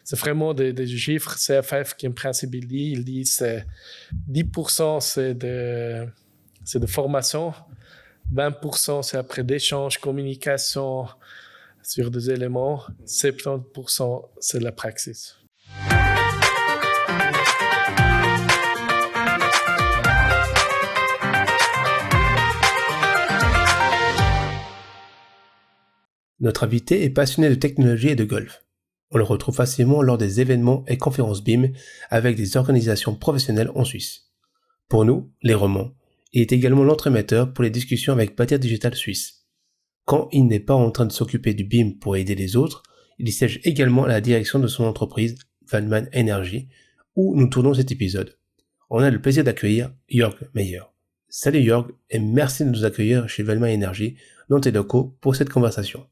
c'est vraiment des chiffres. CFF qui en principe il dit c'est 10% c'est de formation, 20% c'est après d'échange, communication sur des éléments, 70% c'est la praxis. Notre invité est passionné de technologie et de golf. On le retrouve facilement lors des événements et conférences BIM avec des organisations professionnelles en Suisse. Pour nous, les romans, il est également l'entremetteur pour les discussions avec Bâtir Digital Suisse. Quand il n'est pas en train de s'occuper du BIM pour aider les autres, il siège également à la direction de son entreprise, Waldman Energy, où nous tournons cet épisode. On a le plaisir d'accueillir Jörg Meyer. Salut Jörg et merci de nous accueillir chez Waldman Energy dans tes locaux pour cette conversation.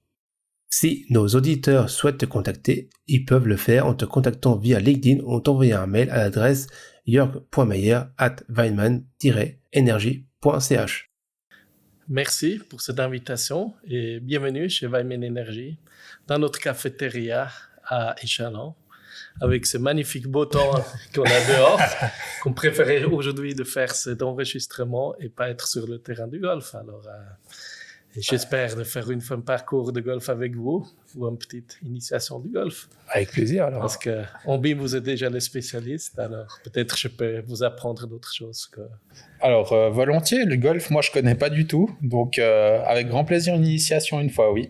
Si nos auditeurs souhaitent te contacter, ils peuvent le faire en te contactant via LinkedIn ou en t'envoyant un mail à l'adresse jörg.meyer@waldman-energy.ch. Merci pour cette invitation et bienvenue chez Waldman Energy dans notre cafétéria à Échalon avec ce magnifique beau temps qu'on a dehors, qu'on préférait aujourd'hui de faire cet enregistrement et pas être sur le terrain du golf. Alors, et j'espère de faire un parcours de golf avec vous ou une petite initiation du golf. Avec plaisir alors. Parce qu'en BIM, vous êtes déjà les spécialistes, alors peut-être je peux vous apprendre d'autres choses. Alors, volontiers, le golf, moi je connais pas du tout, donc avec grand plaisir une initiation une fois, oui.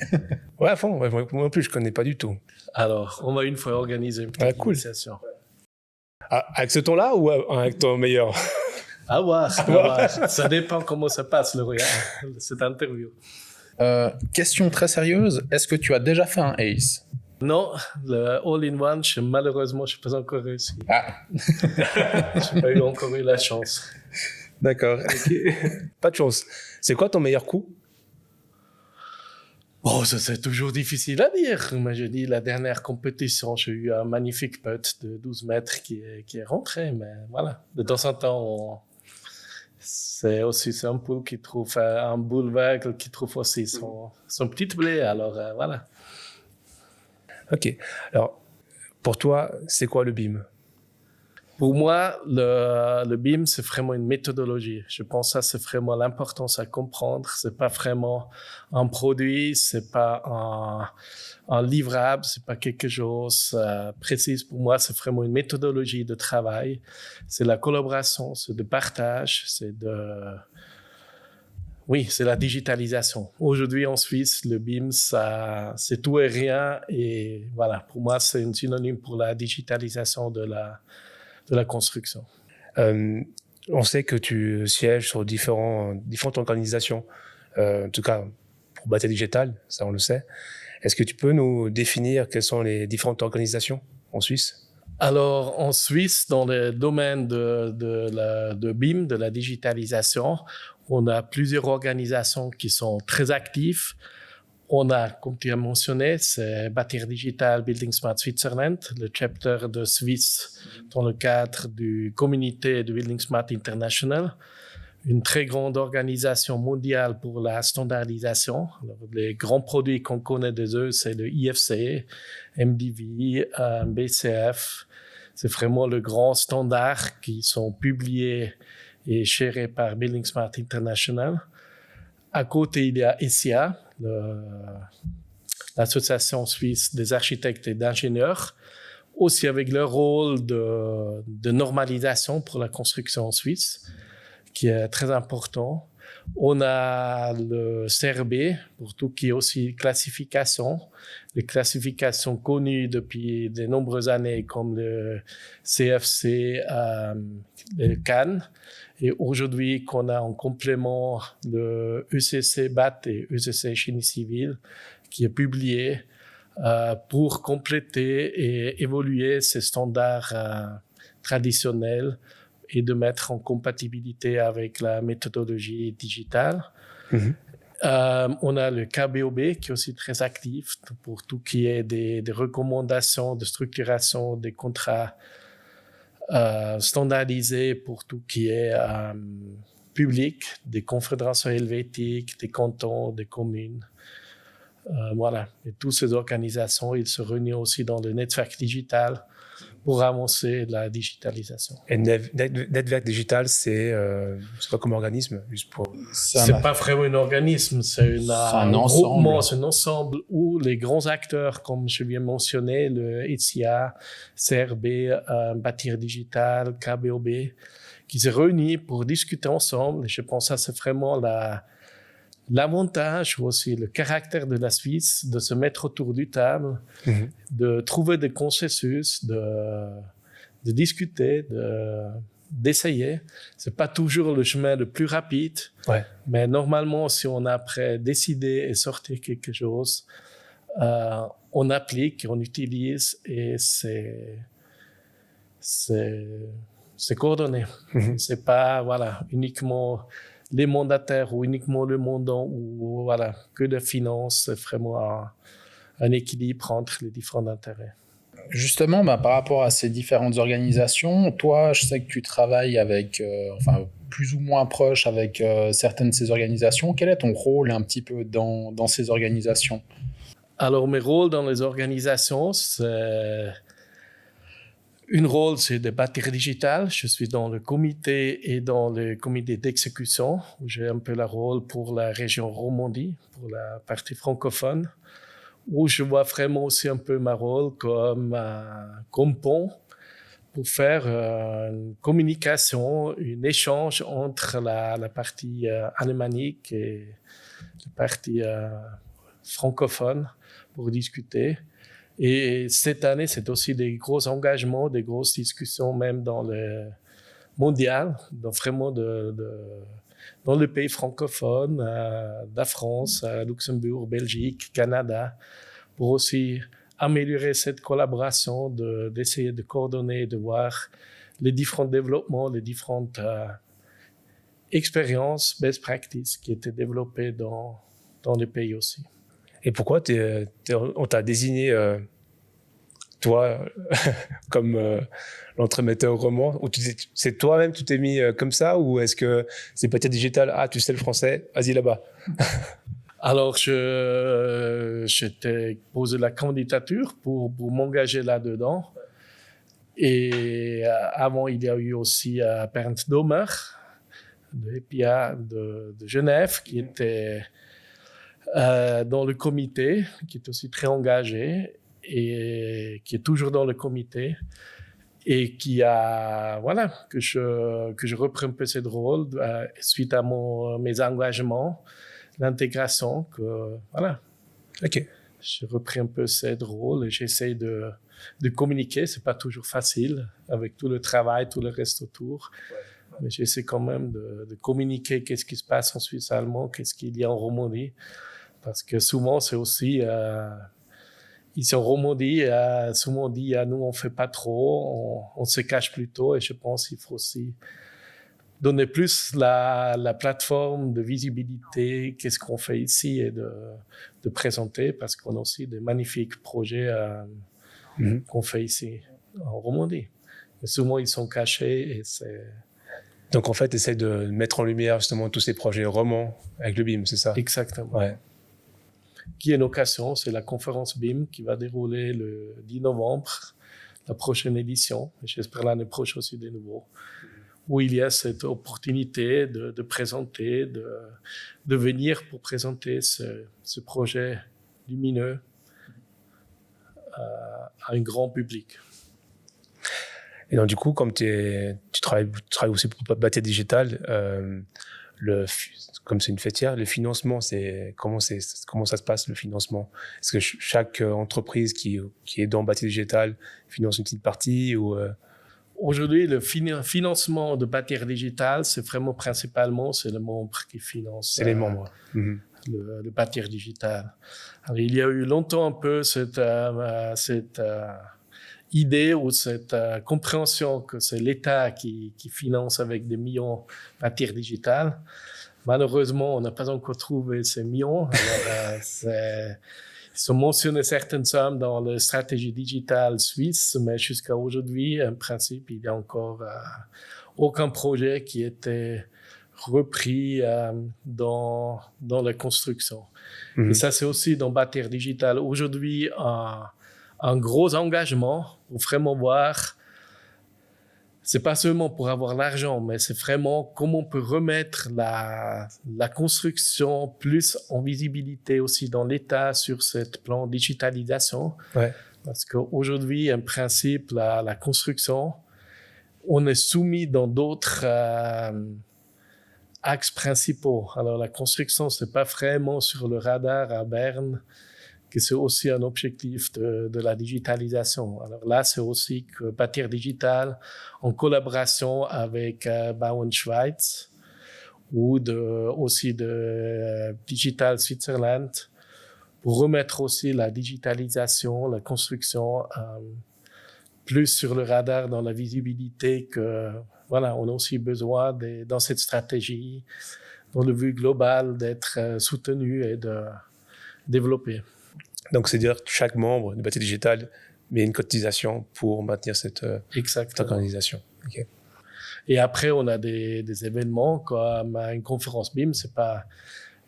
Ouais, à fond, moi non plus je connais pas du tout. Alors, on va une fois organiser une petite initiation. Ah, avec ce ton-là ou avec ton meilleur? À voir. Ça dépend comment ça passe, cette interview. Question très sérieuse, est-ce que tu as déjà fait un ACE? Non, le all-in-one, malheureusement, je n'ai pas encore réussi. Ah. Je n'ai pas encore eu la chance. D'accord. Okay. Pas de chance. C'est quoi ton meilleur coup? Bon, ça c'est toujours difficile à dire. Mais je dis, la dernière compétition, j'ai eu un magnifique putt de 12 mètres qui est rentré. Mais voilà, de temps en temps, c'est un poule qui trouve un boulevard qui trouve aussi son petit blé. Alors voilà. Ok. Alors, pour toi, c'est quoi le BIM? Pour moi, le BIM, c'est vraiment une méthodologie. Je pense que ça, c'est vraiment l'importance à comprendre. C'est pas vraiment un produit, c'est pas un livrable, c'est pas quelque chose précis. Pour moi, c'est vraiment une méthodologie de travail. C'est la collaboration, c'est de partage, c'est la digitalisation. Aujourd'hui, en Suisse, le BIM, c'est tout et rien. Et voilà, pour moi, c'est un synonyme pour la digitalisation de la construction. On sait que tu sièges sur différentes organisations, en tout cas pour Bâtir Digital, ça on le sait. Est-ce que tu peux nous définir quelles sont les différentes organisations en Suisse? Alors, en Suisse, dans le domaine de BIM, de la digitalisation, on a plusieurs organisations qui sont très actives. On a, comme tu as mentionné, c'est Bâtir Digital Building Smart Switzerland, le chapter de Suisse dans le cadre du communauté de Building Smart International, une très grande organisation mondiale pour la standardisation. Alors, les grands produits qu'on connaît des eux, c'est le IFC, MDV, BCF. C'est vraiment le grand standard qui sont publiés et gérés par Building Smart International. À côté, il y a ESIA, l'Association suisse des architectes et d'ingénieurs, aussi avec leur rôle de normalisation pour la construction en Suisse, qui est très important. On a le CRB, pour tout qui est aussi classification, les classifications connues depuis de nombreuses années comme le CFC, le CAN. Et aujourd'hui, qu'on a en complément le ECC BAT et ECC Génie Civil qui est publié pour compléter et évoluer ces standards traditionnels et de mettre en compatibilité avec la méthodologie digitale. On a le KBOB qui est aussi très actif pour tout qui est des recommandations de structuration des contrats standardisés pour tout qui est public, des confédérations helvétiques, des cantons, des communes. Voilà. Et toutes ces organisations, ils se réunissent aussi dans le network digital pour avancer la digitalisation. Et Network Digital, c'est quoi comme organisme, juste pour... C'est pas vraiment un organisme, c'est un groupement, c'est un ensemble où les grands acteurs, comme je viens de mentionner, le ETSIA, CRB, Bâtir Digital, KBOB, qui se réunissent pour discuter ensemble. Et je pense que ça, c'est vraiment l'avantage ou aussi le caractère de la Suisse, de se mettre autour du table, de trouver des consensus, de discuter, d'essayer. C'est pas toujours le chemin le plus rapide, mais normalement, si on a après décidé et sorti quelque chose, on applique, on utilise et c'est coordonné. C'est pas uniquement les mandataires ou uniquement le montant ou que de finances, c'est vraiment un équilibre entre les différents intérêts. Justement, par rapport à ces différentes organisations, toi, je sais que tu travailles avec, plus ou moins proche avec certaines de ces organisations. Quel est ton rôle un petit peu dans ces organisations? Alors, mes rôles dans les organisations, c'est... Un rôle, c'est de Bâtir Digital. Je suis dans le comité et dans le comité d'exécution, où j'ai un peu le rôle pour la région Romandie, pour la partie francophone, où je vois vraiment aussi un peu ma rôle comme pont pour faire une communication, un échange entre la partie alémanique et la partie francophone pour discuter. Et cette année, c'est aussi des gros engagements, des grosses discussions, même dans le mondial, vraiment dans le pays francophone, la France, Luxembourg, Belgique, Canada, pour aussi améliorer cette collaboration, d'essayer de coordonner, de voir les différents développements, les différentes expériences, best practices qui étaient développées dans les pays aussi. Et pourquoi on t'a désigné, toi, comme l'entremetteur roman? Ou c'est toi-même, tu t'es mis comme ça? Ou est-ce que c'est Bâtir Digital? Ah, tu sais le français, vas-y là-bas. Alors, je t'ai posé la candidature pour m'engager là-dedans. Et avant, il y a eu aussi Bernd Domer, de EPIA de Genève, qui était dans le comité, qui est aussi très engagé et qui est toujours dans le comité et qui a, que je reprends un peu ce rôle suite à mes engagements, l'intégration, Ok. J'ai repris un peu ce rôle et j'essaie de communiquer. C'est pas toujours facile avec tout le travail, tout le reste autour. Mais j'essaie quand même de communiquer qu'est-ce qui se passe en Suisse allemande, qu'est-ce qu'il y a en Romandie. Parce que souvent, c'est aussi, ici en Romandie, souvent on dit, nous, on fait pas trop, on se cache plutôt. Et je pense qu'il faut aussi donner plus la plateforme de visibilité, qu'est-ce qu'on fait ici et de présenter, parce qu'on a aussi des magnifiques projets qu'on fait ici en Romandie. Mais souvent, ils sont cachés et c'est... Donc, en fait, tu essaies de mettre en lumière justement tous ces projets romans avec le BIM, c'est ça? Exactement. Ouais. Qui est une occasion, c'est la conférence BIM qui va dérouler le 10 novembre, la prochaine édition, et j'espère l'année prochaine aussi de nouveau, où il y a cette opportunité de présenter, de venir pour présenter ce projet lumineux à un grand public. Et donc, du coup, comme tu travailles aussi pour Bâtir Digital, comme c'est une fêtière, le financement, comment ça se passe, le financement? Est-ce que chaque entreprise qui est dans Bâtir Digital finance une petite partie ou Aujourd'hui, le financement de Bâtir Digital, c'est vraiment principalement, c'est le membre qui finance. C'est les membres. Le Bâtir Digital. Alors, il y a eu longtemps un peu cette idée ou cette compréhension que c'est l'État qui finance avec des millions Bâtir Digital. Malheureusement, on n'a pas encore trouvé ces millions. Alors, ils sont mentionnés certaines sommes dans la stratégie digitale suisse, mais jusqu'à aujourd'hui, en principe, il n'y a encore aucun projet qui était repris dans la construction. Et ça, c'est aussi dans Bâtir Digital. Aujourd'hui, un gros engagement pour vraiment voir, c'est pas seulement pour avoir l'argent, mais c'est vraiment comment on peut remettre la construction plus en visibilité aussi dans l'État sur ce plan digitalisation. Ouais. Parce qu'aujourd'hui, en principe, la construction, on est soumis dans d'autres axes principaux. Alors, la construction, c'est pas vraiment sur le radar à Berne que c'est aussi un objectif de la digitalisation. Alors là, c'est aussi que Bâtir Digital, en collaboration avec Bauen Schweiz ou aussi de Digital Switzerland, pour remettre aussi la digitalisation, la construction plus sur le radar dans la visibilité que, voilà, on a aussi besoin dans cette stratégie, dans le vue global, d'être soutenu et de développer. Donc, c'est-à-dire que chaque membre de Bâtir Digital met une cotisation pour maintenir cette organisation. Okay. Et après, on a des événements comme une conférence BIM. C'est pas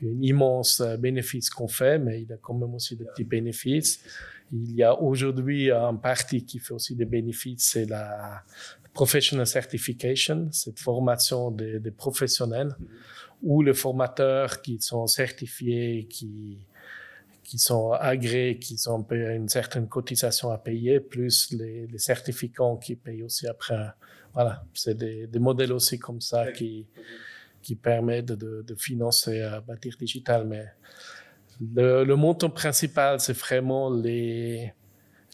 un immense bénéfice qu'on fait, mais il y a quand même aussi des petits bénéfices. Il y a aujourd'hui un parti qui fait aussi des bénéfices, c'est la Professional Certification, cette formation des professionnels, où les formateurs qui sont certifiés, qui sont agréés, qui ont une certaine cotisation à payer, plus les certificants qui payent aussi après. Voilà, c'est des modèles aussi comme ça qui permettent de financer Bâtir Digital. Mais le montant principal, c'est vraiment les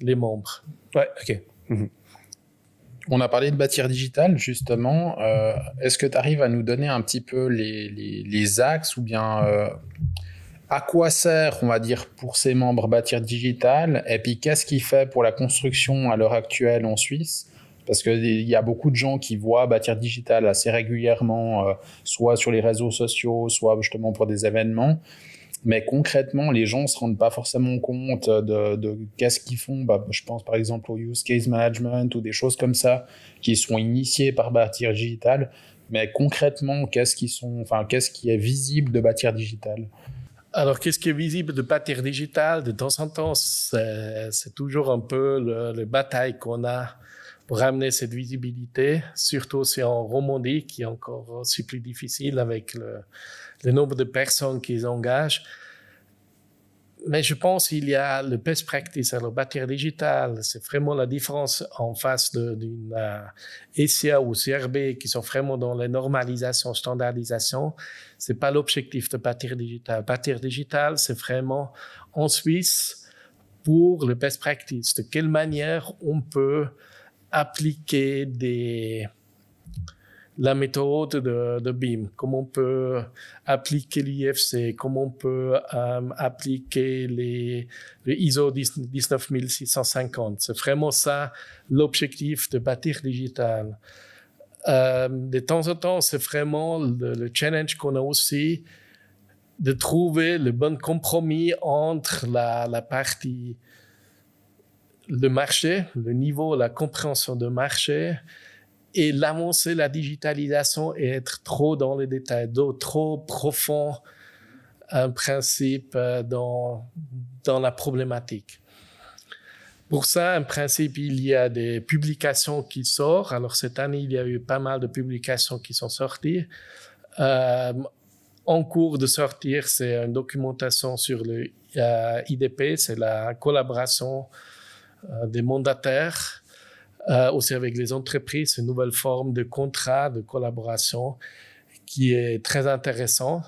membres. Ouais, ok. On a parlé de Bâtir Digital, justement. Est-ce que tu arrives à nous donner un petit peu les axes ou bien à quoi sert, on va dire, pour ces membres Bâtir Digital, et puis qu'est-ce qu'il fait pour la construction à l'heure actuelle en Suisse? Parce qu'il y a beaucoup de gens qui voient Bâtir Digital assez régulièrement, soit sur les réseaux sociaux, soit justement pour des événements. Mais concrètement, les gens ne se rendent pas forcément compte de qu'est-ce qu'ils font. Je pense par exemple au use case management ou des choses comme ça qui sont initiées par Bâtir Digital. Mais concrètement, qu'est-ce qui est visible de Bâtir Digital? Alors, qu'est-ce qui est visible de Bâtir Digital? De temps en temps, c'est toujours un peu le bataille qu'on a pour amener cette visibilité, surtout aussi en Romandie, qui est encore aussi plus difficile avec le nombre de personnes qu'ils engagent. Mais je pense qu'il y a le best practice. Alors, Bâtir Digital, c'est vraiment la différence en face d'une SIA ou CRB qui sont vraiment dans la normalisation, standardisation. C'est pas l'objectif de Bâtir Digital. Bâtir Digital, c'est vraiment en Suisse pour le best practice. De quelle manière on peut appliquer la méthode de BIM, comment on peut appliquer l'IFC, comment on peut appliquer le ISO 19650. C'est vraiment ça l'objectif de Bâtir Digital. De temps en temps, c'est vraiment le challenge qu'on a aussi de trouver le bon compromis entre la partie, le marché, le niveau, la compréhension de marché, et l'avancer la digitalisation et être trop dans les détails, trop profond un principe dans la problématique. Pour ça, en principe, il y a des publications qui sortent. Alors, cette année, il y a eu pas mal de publications qui sont sorties. En cours de sortir, c'est une documentation sur le IDP, c'est la collaboration des mandataires. Aussi avec les entreprises, une nouvelle forme de contrat de collaboration qui est très intéressant,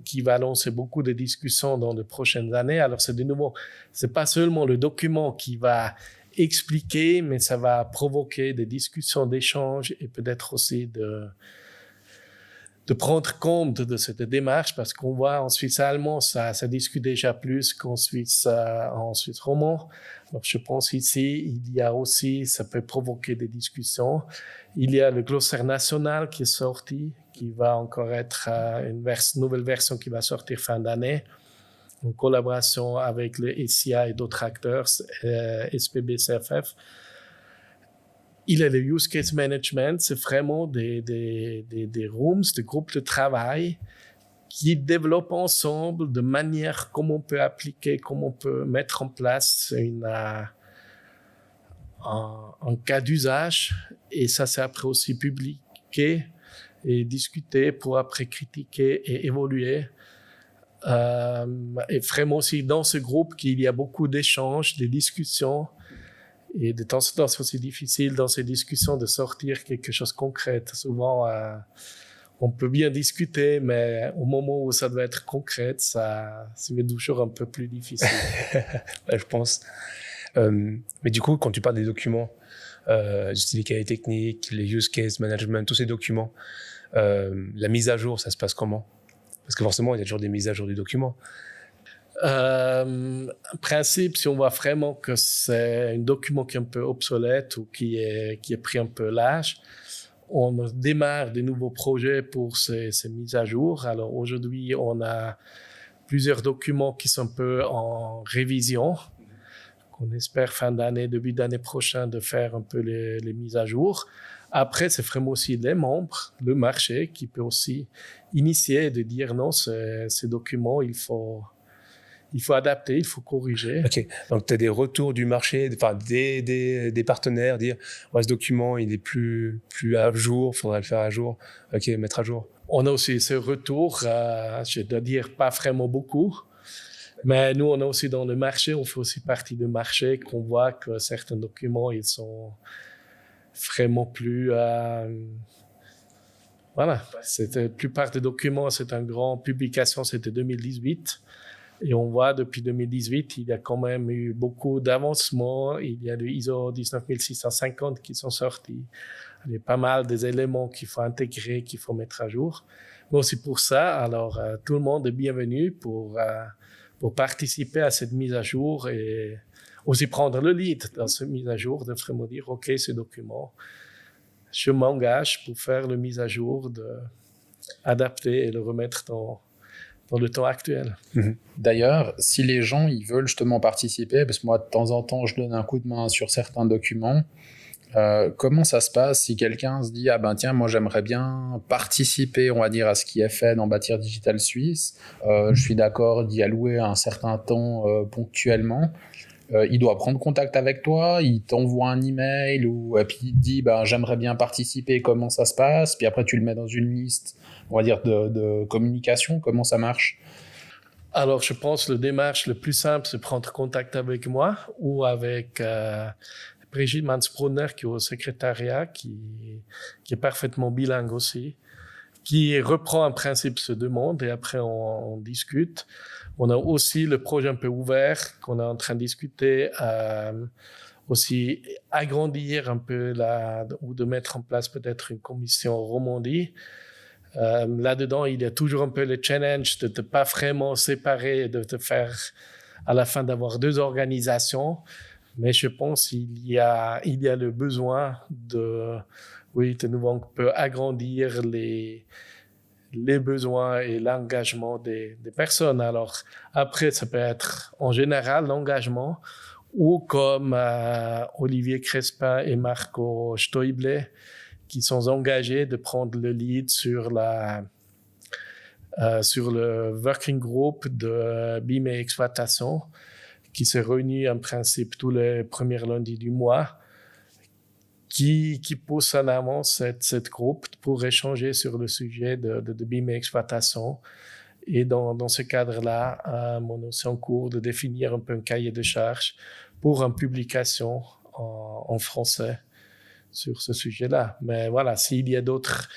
qui va lancer beaucoup de discussions dans les prochaines années. Alors, c'est de nouveau, c'est pas seulement le document qui va expliquer, mais ça va provoquer des discussions, d'échanges et peut-être aussi de prendre compte de cette démarche, parce qu'on voit en Suisse allemand, ça discute déjà plus qu'en Suisse romand. Alors, je pense ici, il y a aussi, ça peut provoquer des discussions. Il y a le glossaire national qui est sorti, qui va encore être une nouvelle version qui va sortir fin d'année, en collaboration avec le SIA et d'autres acteurs, SPB, CFF. il y a le use case management, c'est vraiment des rooms, des groupes de travail qui développent ensemble de manière comment on peut appliquer, comment on peut mettre en place un cas d'usage. Et ça, c'est après aussi publié et discuté pour après critiquer et évoluer. Et vraiment aussi dans ce groupe qu'il y a beaucoup d'échanges, de discussions. Et de temps en temps, c'est aussi difficile dans ces discussions de sortir quelque chose de concret. Souvent, on peut bien discuter, mais au moment où ça doit être concret, c'est toujours un peu plus difficile. Je pense. Mais du coup, quand tu parles des documents, du style cahier technique, les use case management, tous ces documents, la mise à jour, ça se passe comment? Parce que forcément, il y a toujours des mises à jour du document. En principe, si on voit vraiment que c'est un document qui est un peu obsolète ou qui est pris un peu l'âge, on démarre des nouveaux projets pour ces mises à jour. Alors aujourd'hui, on a plusieurs documents qui sont un peu en révision. On espère fin d'année, début d'année prochaine, de faire un peu les mises à jour. Après, c'est vraiment aussi les membres, le marché, qui peut aussi initier et de dire non, ces documents, il faut adapter, il faut corriger. Ok, donc tu as des retours du marché, enfin des partenaires, dire ouais, ce document il est plus à jour, il faudrait le faire à jour, ok, mettre à jour. On a aussi ce retour, je dois dire pas vraiment beaucoup, mais nous on a aussi dans le marché, on fait aussi partie du marché, qu'on voit que certains documents ils sont vraiment plus... voilà, la plupart des documents, c'est une grande publication, c'était 2018. Et on voit depuis 2018, il y a quand même eu beaucoup d'avancements. Il y a le ISO 19650 qui sont sortis. Il y a pas mal des éléments qu'il faut intégrer, qu'il faut mettre à jour. Mais aussi pour ça, alors tout le monde est bienvenu pour participer à cette mise à jour et aussi prendre le lead dans cette mise à jour, de vraiment dire, OK, ce document, je m'engage pour faire la mise à jour, adapter et le remettre dans le temps actuel. D'ailleurs, si les gens ils veulent justement participer, parce que moi de temps en temps je donne un coup de main sur certains documents, comment ça se passe si quelqu'un se dit ah ben tiens moi j'aimerais bien participer on va dire à ce qui est fait dans Bâtir Digital Suisse, je suis d'accord d'y allouer un certain temps ponctuellement. Il doit prendre contact avec toi, il t'envoie un email et puis il te dit ben, j'aimerais bien participer, comment ça se passe, puis après tu le mets dans une liste, on va dire de communication, comment ça marche? Alors je pense que le démarche le plus simple c'est prendre contact avec moi ou avec Brigitte Mansbrunner qui est au secrétariat, qui est parfaitement bilingue aussi, qui reprend en principe ce demande et après on discute. On a aussi le projet un peu ouvert qu'on est en train de discuter, aussi agrandir un peu ou de mettre en place peut-être une commission Romandie. Là-dedans, il y a toujours un peu le challenge de ne pas vraiment séparer et de te faire à la fin d'avoir deux organisations. Mais je pense qu'il y a le besoin de nouveau, on peut agrandir les besoins et l'engagement des personnes. Alors, après, ça peut être en général l'engagement ou comme Olivier Crespin et Marco Stoible qui sont engagés de prendre le lead sur le working group de BIM et exploitation qui se réunit en principe tous les premiers lundis du mois, qui pousse en avant cette groupe pour échanger sur le sujet de BIM et exploitation. Et dans ce cadre-là, on est aussi en cours de définir un peu un cahier de charges pour une publication en français sur ce sujet-là. Mais voilà, s'il y a d'autres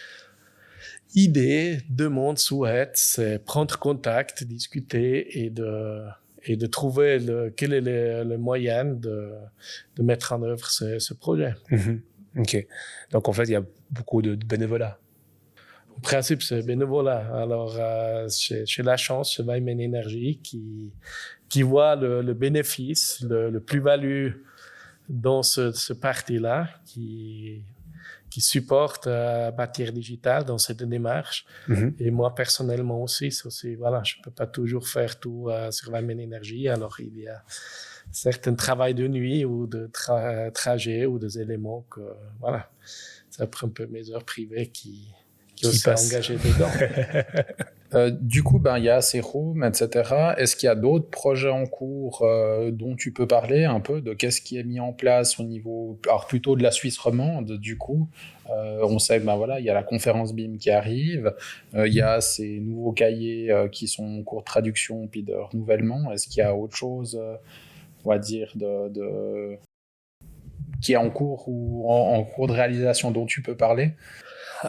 idées, demandes, souhaits, c'est prendre contact, discuter et de trouver quel est le moyen de mettre en œuvre ce projet. Ok. Donc, en fait, il y a beaucoup de bénévolat. En principe, c'est bénévolat. Alors, j'ai la chance chez Weimann Énergie qui voit le bénéfice, le plus-value dans ce parti-là, qui supportent Bâtir Digital dans cette démarche. Et moi, personnellement aussi, voilà, je ne peux pas toujours faire tout sur la même énergie. Alors, il y a certains travails de nuit ou de trajets ou des éléments que, voilà, ça prend un peu mes heures privées qui sont engagées dedans. Du coup, il y a ces rooms, etc. Est-ce qu'il y a d'autres projets en cours dont tu peux parler un peu de qu'est-ce qui est mis en place au niveau, alors plutôt de la Suisse romande, du coup on sait que voilà, il y a la conférence BIM qui arrive, il y a ces nouveaux cahiers qui sont en cours de traduction puis de renouvellement. Est-ce qu'il y a autre chose, on va dire, qui est en cours ou en cours de réalisation dont tu peux parler?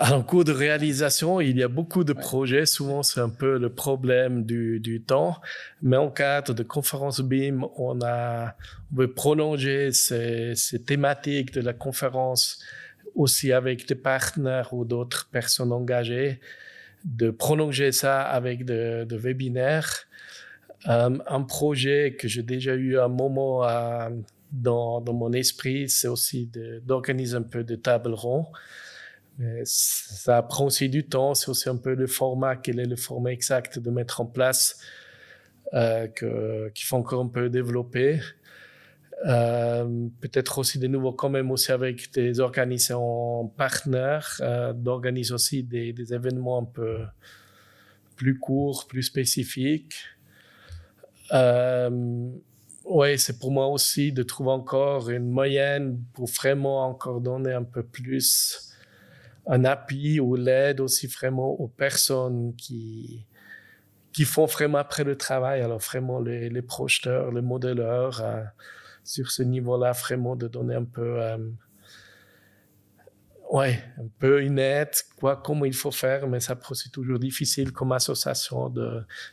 En cours de réalisation, il y a beaucoup de projets. Souvent, c'est un peu le problème du temps. Mais en cadre de conférence BIM, on veut prolonger ces thématiques de la conférence aussi avec des partenaires ou d'autres personnes engagées, de prolonger ça avec de webinaires. Un projet que j'ai déjà eu un moment dans mon esprit, c'est aussi d'organiser un peu de tables rondes. Mais ça prend aussi du temps, c'est aussi un peu le format, quel est le format exact de mettre en place, qu'il faut encore un peu développer. Peut-être aussi de nouveau quand même aussi avec des organisations partenaires, d'organiser aussi des événements un peu plus courts, plus spécifiques. Ouais, c'est pour moi aussi de trouver encore une moyenne pour vraiment encore donner un peu plus un appui ou l'aide aussi vraiment aux personnes qui font vraiment après le travail. Alors vraiment les projeteurs, les modéleurs, sur ce niveau-là, vraiment de donner un peu, un peu une aide, comment il faut faire, mais ça c'est toujours difficile comme association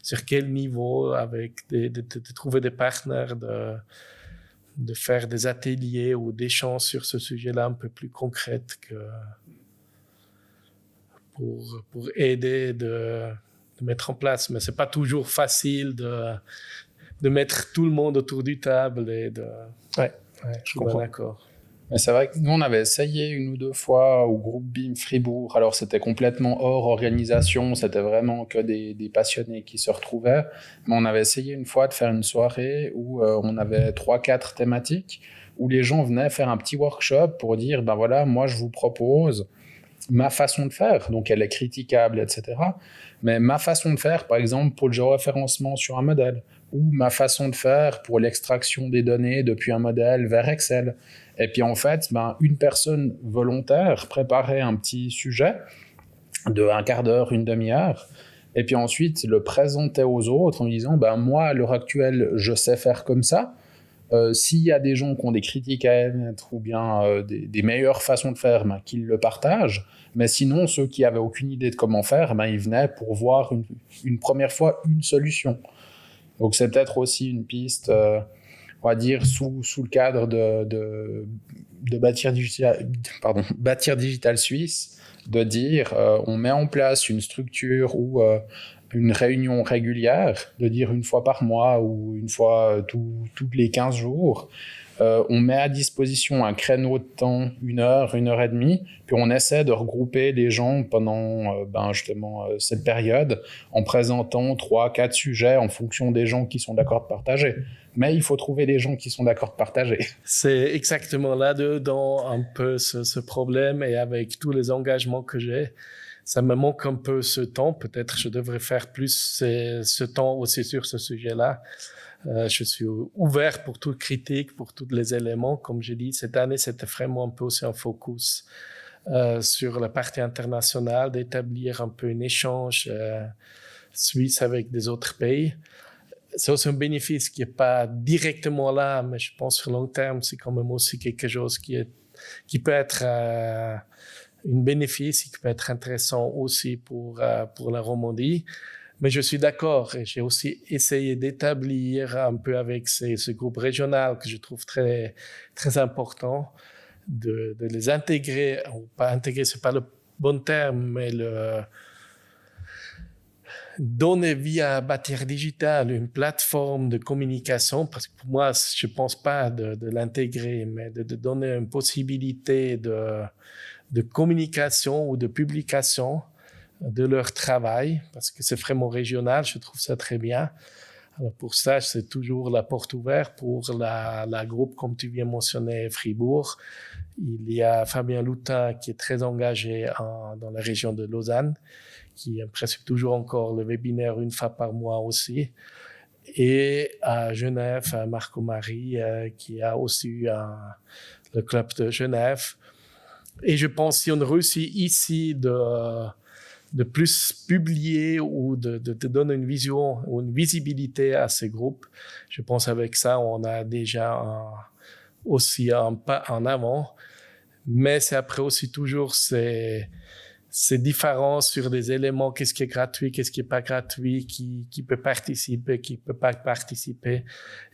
sur quel niveau, avec de trouver des partenaires, de faire des ateliers ou des échanges sur ce sujet-là un peu plus concrets pour aider de mettre en place. Mais c'est pas toujours facile de mettre tout le monde autour du table et je suis bien d'accord. Mais c'est vrai que nous, on avait essayé une ou deux fois au groupe BIM Fribourg. Alors, c'était complètement hors organisation. C'était vraiment que des passionnés qui se retrouvaient. Mais on avait essayé une fois de faire une soirée où on avait 3-4 thématiques, où les gens venaient faire un petit workshop pour dire, voilà, moi, je vous propose ma façon de faire. Donc, elle est critiquable, etc. Mais ma façon de faire, par exemple, pour le géoréférencement sur un modèle, ou ma façon de faire pour l'extraction des données depuis un modèle vers Excel. Et puis en fait, une personne volontaire préparait un petit sujet de un quart d'heure, une demi-heure, et puis ensuite le présentait aux autres en disant moi à l'heure actuelle je sais faire comme ça. S'il y a des gens qui ont des critiques à émettre ou bien des meilleures façons de faire, qu'ils le partagent. Mais sinon, ceux qui avaient aucune idée de comment faire, ils venaient pour voir une première fois une solution. Donc c'est peut-être aussi une piste, on va dire, sous le cadre de Bâtir Digital Suisse, de dire on met en place une structure ou une réunion régulière, de dire une fois par mois ou une fois tous les 15 jours. On met à disposition un créneau de temps, 1 heure, 1 heure et demie, puis on essaie de regrouper les gens pendant justement cette période en présentant 3-4 sujets en fonction des gens qui sont d'accord de partager. Mais il faut trouver les gens qui sont d'accord de partager. C'est exactement là-dedans un peu ce problème, et avec tous les engagements que j'ai, ça me manque un peu ce temps. Peut-être je devrais faire plus ce temps aussi sur ce sujet-là. Je suis ouvert pour toute critique, pour tous les éléments. Comme j'ai dit, cette année, c'était vraiment un peu aussi un focus sur la partie internationale, d'établir un peu un échange suisse avec des autres pays. C'est aussi un bénéfice qui n'est pas directement là, mais je pense sur long terme, c'est quand même aussi quelque chose qui peut être un bénéfice et qui peut être intéressant aussi pour la Romandie. Mais je suis d'accord, et j'ai aussi essayé d'établir un peu avec ce groupe régional que je trouve très, très important, de les intégrer, ou pas intégrer, c'est pas le bon terme, mais donner via Bâtir Digital une plateforme de communication, parce que pour moi, je ne pense pas de l'intégrer, mais de donner une possibilité de communication ou de publication de leur travail, parce que c'est vraiment régional, je trouve ça très bien. Alors pour ça, c'est toujours la porte ouverte pour la groupe, comme tu viens mentionner, Fribourg. Il y a Fabien Loutin qui est très engagé dans la région de Lausanne, qui principe toujours encore le webinaire une fois par mois aussi. Et à Genève, Marco Marie, qui a aussi eu le club de Genève. Et je pense si on réussit ici de plus publier ou de donner une vision ou une visibilité à ces groupes, je pense avec ça, on a déjà aussi un pas en avant. Mais c'est après aussi toujours ces différences sur des éléments, qu'est-ce qui est gratuit, qu'est-ce qui est pas gratuit, qui peut participer, qui peut pas participer.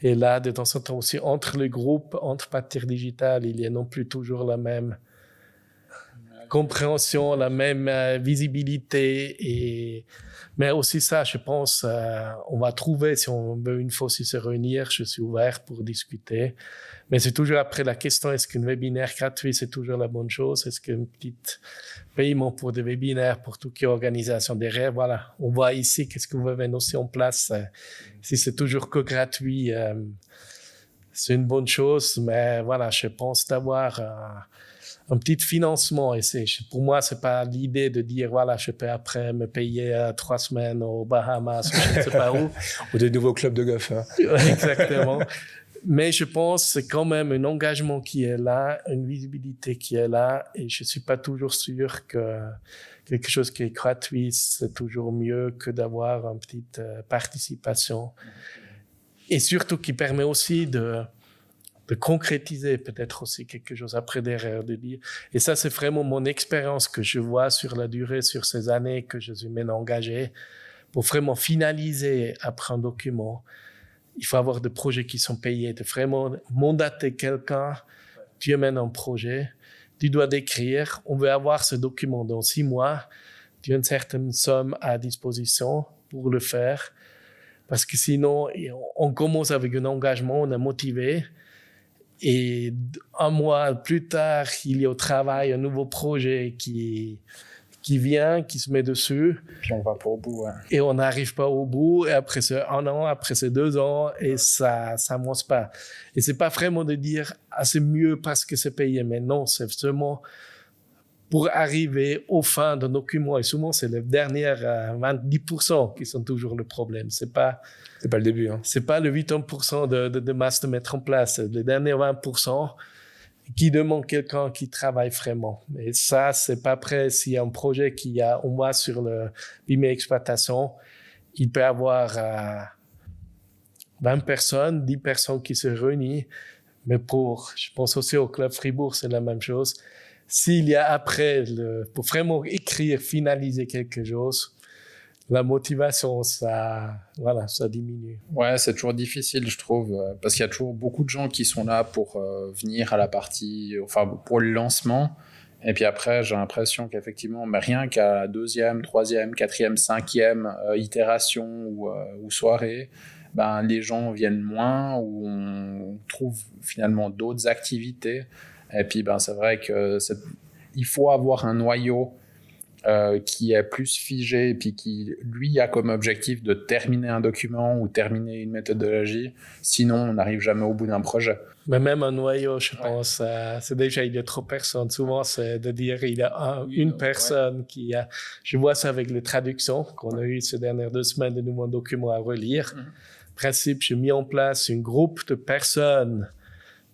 Et là, de temps en temps aussi, entre les groupes, entre Bâtir Digital, il y a non plus toujours la même compréhension, la même visibilité. Mais aussi ça, je pense, on va trouver, si on veut une fois aussi se réunir, je suis ouvert pour discuter. Mais c'est toujours après la question, est-ce qu'un webinaire gratuit, c'est toujours la bonne chose? Est-ce qu'un petit paiement pour des webinaires, pour toute organisation derrière? Voilà, on voit ici qu'est-ce que vous avez aussi en place. Si c'est toujours que gratuit, c'est une bonne chose. Mais voilà, je pense d'avoir un petit financement. Et pour moi, c'est pas l'idée de dire, voilà, je peux après me payer 3 semaines aux Bahamas ou je ne sais pas où. Ou des nouveaux clubs de golf. Hein. Exactement. Mais je pense que c'est quand même un engagement qui est là, une visibilité qui est là. Et je suis pas toujours sûr que quelque chose qui est gratuit, c'est toujours mieux que d'avoir une petite participation. Et surtout qui permet aussi de concrétiser peut-être aussi quelque chose après derrière, de dire. Et ça, c'est vraiment mon expérience que je vois sur la durée, sur ces années que je suis maintenant engagé. Pour vraiment finaliser après un document, il faut avoir des projets qui sont payés, de vraiment mandater quelqu'un. Tu amènes un projet, tu dois décrire. On veut avoir ce document dans 6 mois. Tu as une certaine somme à disposition pour le faire. Parce que sinon, on commence avec un engagement, on est motivé. Et 1 mois plus tard, il y a au travail un nouveau projet qui vient, qui se met dessus. Puis on va pas au bout. Ouais. Et on n'arrive pas au bout. Et après c'est 1 an, après c'est 2 ans, et ça avance pas. Et c'est pas vraiment de dire c'est mieux parce que c'est payé. Mais non, c'est seulement pour arriver au fin d'un document. Et souvent, c'est les dernières 20% qui sont toujours le problème. C'est pas le début. Hein. C'est pas le 80% de masse de mettre en place. Les derniers 20% qui demandent quelqu'un qui travaille vraiment. Et ça, c'est pas prêt. S'il y a un projet on voit sur le BIM exploitation, il peut y avoir 20 personnes, 10 personnes qui se réunissent. Mais je pense aussi au Club Fribourg, c'est la même chose. S'il y a après, pour vraiment écrire, finaliser quelque chose, la motivation, ça diminue. Ouais, c'est toujours difficile, je trouve, parce qu'il y a toujours beaucoup de gens qui sont là pour venir à la partie, enfin, pour le lancement. Et puis après, j'ai l'impression qu'effectivement, mais rien qu'à la 2e, 3e, 4e, 5e itération ou soirée, ben, les gens viennent moins, ou on trouve finalement d'autres activités. Et puis, ben, c'est vrai qu'il faut avoir un noyau qui est plus figé et puis qui, lui, a comme objectif de terminer un document ou terminer une méthodologie. Sinon, on n'arrive jamais au bout d'un projet. Mais même un noyau, je pense, c'est déjà, il y a trop de personnes. Souvent, c'est de dire, il y a une personne qui a... Je vois ça avec les traductions qu'on a eues ces dernières 2 semaines de nouveaux documents à relire. Principe, j'ai mis en place un groupe de personnes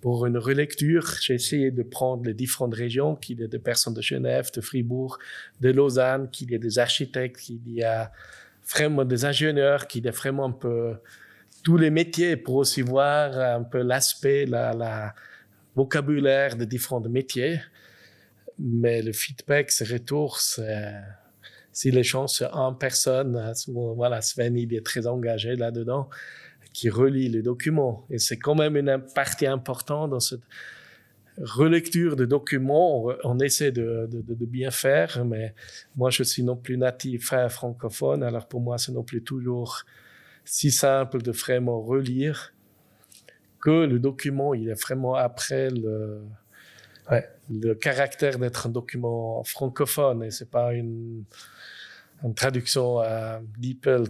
pour une relecture. J'ai essayé de prendre les différentes régions, qu'il y ait des personnes de Genève, de Fribourg, de Lausanne, qu'il y ait des architectes, qu'il y a vraiment des ingénieurs, qu'il y ait vraiment un peu tous les métiers pour aussi voir un peu l'aspect, la vocabulaire des différents métiers. Mais le feedback, ce retour, si les gens, c'est une personne, souvent, voilà, Sven, il est très engagé là-dedans, qui relie les documents. Et c'est quand même une partie importante dans cette... relecture de documents, on essaie de bien faire, mais moi, je suis non plus natif francophone, alors pour moi, c'est non plus toujours si simple de vraiment relire que le document, il est vraiment après le caractère d'être un document francophone, et c'est pas une traduction à DeepL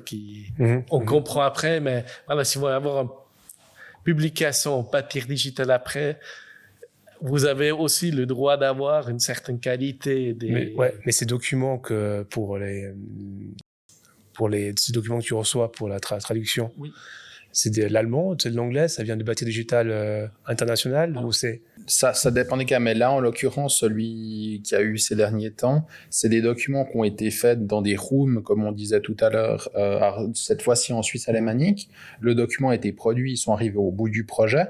on comprend après, mais voilà, si vous voulez avoir une publication en papier digital après, vous avez aussi le droit d'avoir une certaine qualité. Mais ces documents ces documents que tu reçois pour la traduction, oui. C'est de l'allemand, c'est de l'anglais, ça vient du bâti digital international ou c'est... Ça dépend des cas, mais là, en l'occurrence, celui qui a eu ces derniers temps, c'est des documents qui ont été faits dans des rooms, comme on disait tout à l'heure, cette fois-ci en Suisse alémanique. Le document a été produit, ils sont arrivés au bout du projet.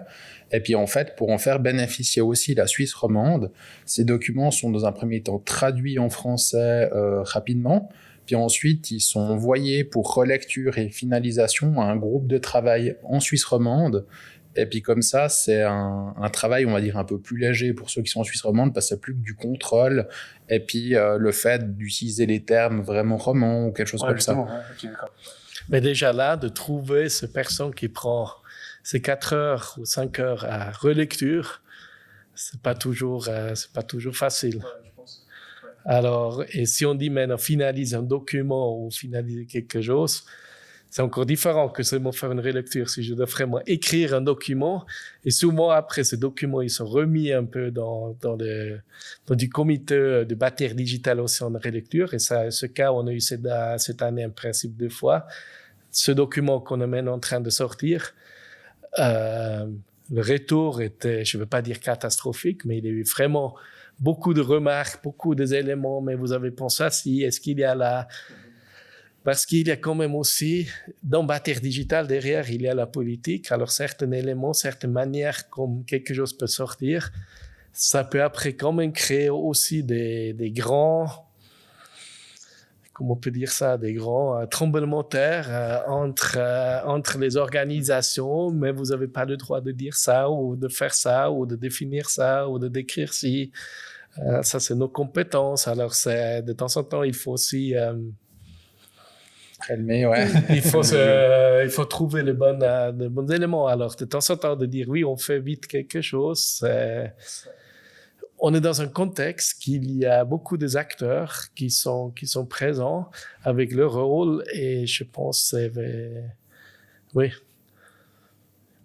Et puis, en fait, pour en faire bénéficier aussi la Suisse romande, ces documents sont dans un premier temps traduits en français rapidement. Puis ensuite, ils sont envoyés pour relecture et finalisation à un groupe de travail en Suisse romande. Et puis comme ça, c'est un travail, on va dire, un peu plus léger pour ceux qui sont en Suisse romande, parce que c'est plus que du contrôle. Et puis le fait d'utiliser les termes vraiment romans ou quelque chose comme ça. Okay, mais déjà là, de trouver cette personne qui prend ces 4 heures ou 5 heures à relecture, c'est pas toujours facile. Ouais, je pense. Alors, et si on dit maintenant finalise un document ou finalise quelque chose, c'est encore différent que seulement faire une relecture. Si je dois vraiment écrire un document, et souvent après, ces documents, ils sont remis un peu dans du comité de bâtir digital aussi en relecture. Et ça, ce cas, on a eu cette année en principe 2 fois. Ce document qu'on est maintenant en train de sortir, le retour était, je ne veux pas dire catastrophique, mais il y a eu vraiment beaucoup de remarques, beaucoup d'éléments, mais vous avez pensé à si, est-ce qu'il y a là... Parce qu'il y a quand même aussi, dans Bâtir Digital, derrière, il y a la politique. Alors, certains éléments, certaines manières comme quelque chose peut sortir, ça peut après quand même créer aussi des grands, comment on peut dire ça, des grands tremblements de terre entre les organisations, mais vous n'avez pas le droit de dire ça, ou de faire ça, ou de définir ça, ou de décrire si. Ça, c'est nos compétences. Alors, de temps en temps, il faut aussi... calmer, ouais. il faut trouver les bons éléments. Alors, de temps en temps, de dire oui, on fait vite quelque chose. On est dans un contexte qu'il y a beaucoup des acteurs qui sont présents avec leur rôle, et je pense oui.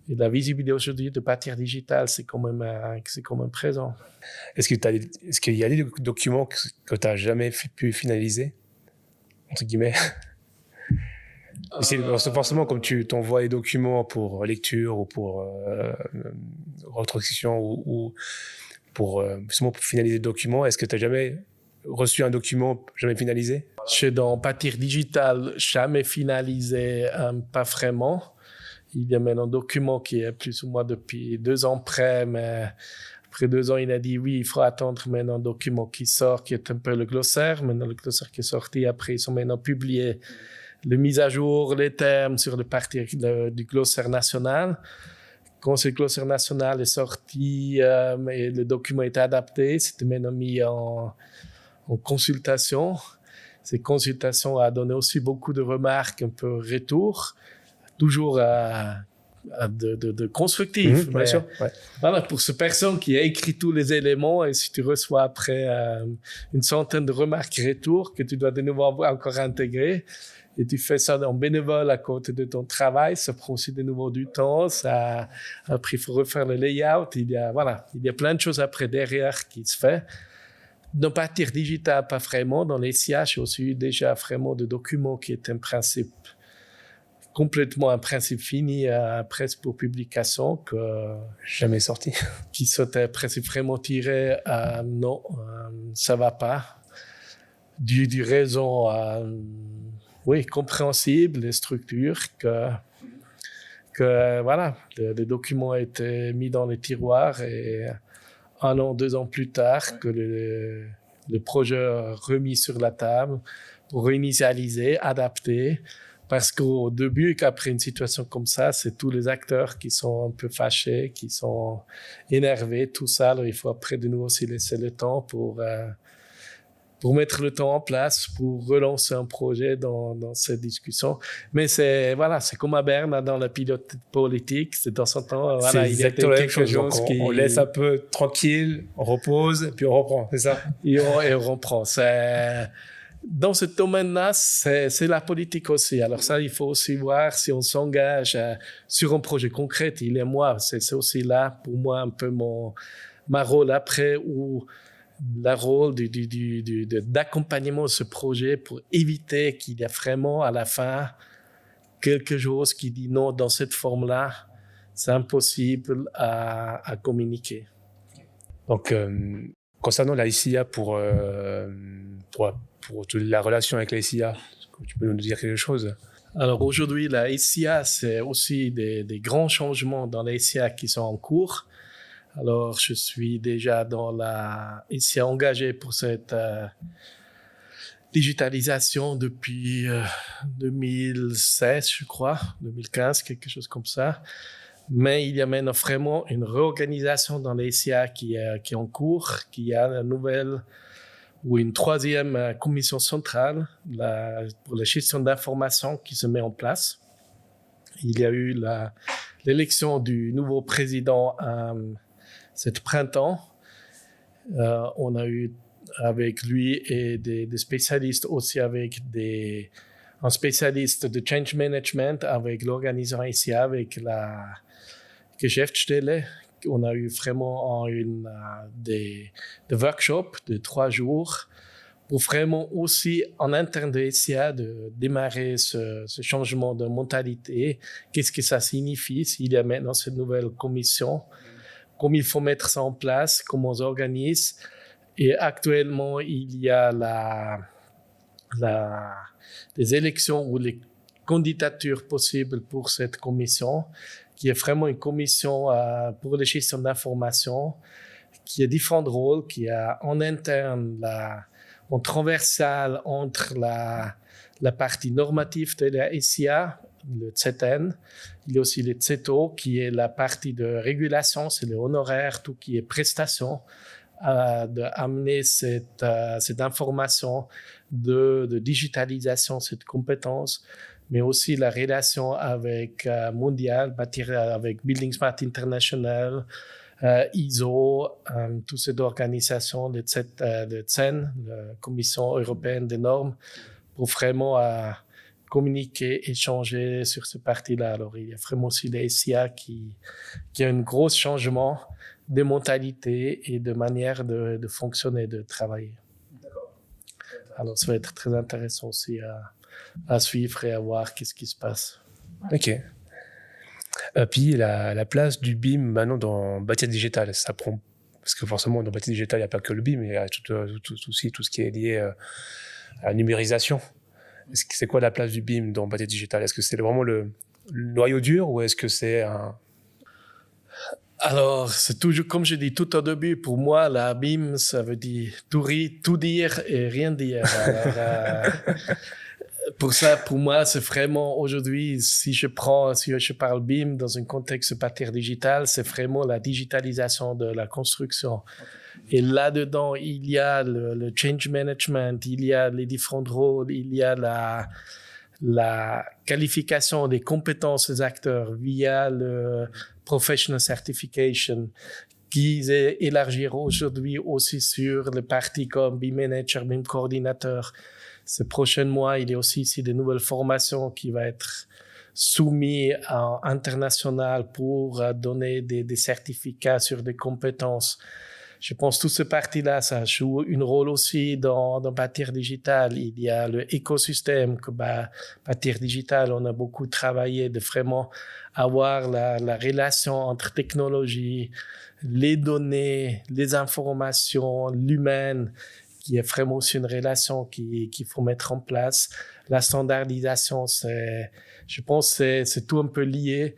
Et la visibilité aujourd'hui de Bâtir Digital, c'est quand même présent. Est-ce qu'il y a des documents que tu n'as jamais pu finaliser, entre guillemets? C'est forcément, comme tu t'envoies les documents pour lecture ou pour retranscription ou pour finaliser le document, est-ce que tu n'as jamais reçu un document jamais finalisé? Dans Bâtir Digital, jamais finalisé, pas vraiment. Il y a maintenant un document qui est plus ou moins depuis 2 ans près, mais après 2 ans, il a dit oui, il faut attendre maintenant un document qui sort, qui est un peu le glossaire. Maintenant, le glossaire qui est sorti, après, ils sont maintenant publiés. La mise à jour, les termes sur le parti du glossaire national. Quand ce glossaire national est sorti et le document était adapté, c'était maintenant mis en consultation. Cette consultation a donné aussi beaucoup de remarques, un peu retour, toujours de constructif. Bien sûr, ouais. Voilà, pour cette personne qui a écrit tous les éléments, et si tu reçois après une centaine de remarques retour que tu dois de nouveau encore intégrer, et tu fais ça en bénévole à côté de ton travail, ça prend aussi de nouveau du temps. Après, il faut refaire le layout. Il y a plein de choses après derrière qui se fait. Dans Bâtir Digital, pas vraiment. Dans les CH, j'ai aussi eu déjà vraiment de documents qui étaient complètement un principe fini, presque pour publication, jamais sorti. Qui s'était presque vraiment tiré. Non, ça va pas. Du raison... oui, compréhensible, les structures, que voilà, le document a été mis dans les tiroirs, et 1 an, 2 ans plus tard, que le projet remis sur la table pour réinitialiser, adapter, Parce qu'au début, qu'après une situation comme ça, c'est tous les acteurs qui sont un peu fâchés, qui sont énervés, tout ça. Alors, il faut après de nouveau aussi laisser le temps pour mettre le temps en place, pour relancer un projet dans cette discussion. Mais c'est comme à Berne, dans la pilote politique, c'est dans son temps, voilà, il y a quelque chose qui... On laisse un peu tranquille, on repose, puis on reprend, c'est ça? Et on reprend. Dans ce domaine-là, c'est la politique aussi. Alors ça, il faut aussi voir si on s'engage sur un projet concret. Il et moi, c'est aussi là, pour moi, un peu ma rôle après, ou le rôle d'accompagnement de ce projet pour éviter qu'il y ait vraiment à la fin quelque chose qui dit non, dans cette forme-là, c'est impossible à communiquer. Donc, concernant la SIA pour la relation avec la SIA, tu peux nous dire quelque chose? Alors aujourd'hui, la SIA, c'est aussi des grands changements dans la SIA qui sont en cours. Alors, je suis déjà dans la SIA engagé pour cette digitalisation depuis 2016, je crois, 2015, quelque chose comme ça. Mais il y a maintenant vraiment une réorganisation dans la SIA qui est en cours, qui a une nouvelle ou une troisième commission centrale pour la gestion d'informations qui se met en place. Il y a eu l'élection du nouveau président cet printemps. On a eu avec lui et des spécialistes aussi, avec un spécialiste de change management, avec l'organisation SIA, avec la Geschäftsstelle. On a eu vraiment des workshops de 3 jours pour vraiment aussi en interne de SIA de démarrer ce changement de mentalité. Qu'est-ce que ça signifie s'il y a maintenant cette nouvelle commission? Comment il faut mettre ça en place, comment on s'organise. Et actuellement, il y a les élections ou les candidatures possibles pour cette commission, qui est vraiment une commission pour la gestion d'informations, qui a différents rôles, qui a en interne, en transversal entre la partie normative de la SIA, le ZN. Il y a aussi le ZETO, qui est la partie de régulation, c'est le honoraire, tout qui est prestation, d'amener cette information de digitalisation, cette compétence, mais aussi la relation avec mondial, avec Building Smart International, ISO, toutes ces organisations, de CEN, la Commission européenne des normes, pour vraiment communiquer, échanger sur ce parti-là. Alors, il y a vraiment aussi la SIA qui a un gros changement de mentalité et de manière de fonctionner, de travailler. Alors, ça va être très intéressant aussi à suivre et à voir qu'est-ce qui se passe. Ok. Puis la place du BIM maintenant dans Bâtir Digital, ça prend, parce que forcément dans Bâtir Digital il n'y a pas que le BIM, il y a aussi tout ce qui est lié à la numérisation. C'est quoi la place du BIM dans Bâtir Digital? Est-ce que c'est vraiment le noyau dur ou est-ce que c'est un... Alors, c'est toujours, comme je dis tout au début, pour moi, la BIM, ça veut dire tout dire et rien dire. Alors, pour ça, pour moi, c'est vraiment aujourd'hui, si je parle BIM dans un contexte de Bâtir Digital, c'est vraiment la digitalisation de la construction. Et là-dedans, il y a le change management, il y a les différents rôles, il y a la qualification des compétences des acteurs via le professional certification, qui est élargi aujourd'hui aussi sur les parties comme BIM Manager, BIM Coordinateur. Ces prochains mois, il y a aussi ici de nouvelles formations qui vont être soumises à international pour donner des certificats sur des compétences. Je pense que toute cette partie-là, ça joue un rôle aussi dans Bâtir Digital. Il y a le écosystème que Bâtir Digital, on a beaucoup travaillé de vraiment avoir la relation entre technologie, les données, les informations, l'humain, qui est vraiment aussi une relation qu'il faut mettre en place. La standardisation, je pense que c'est tout un peu lié.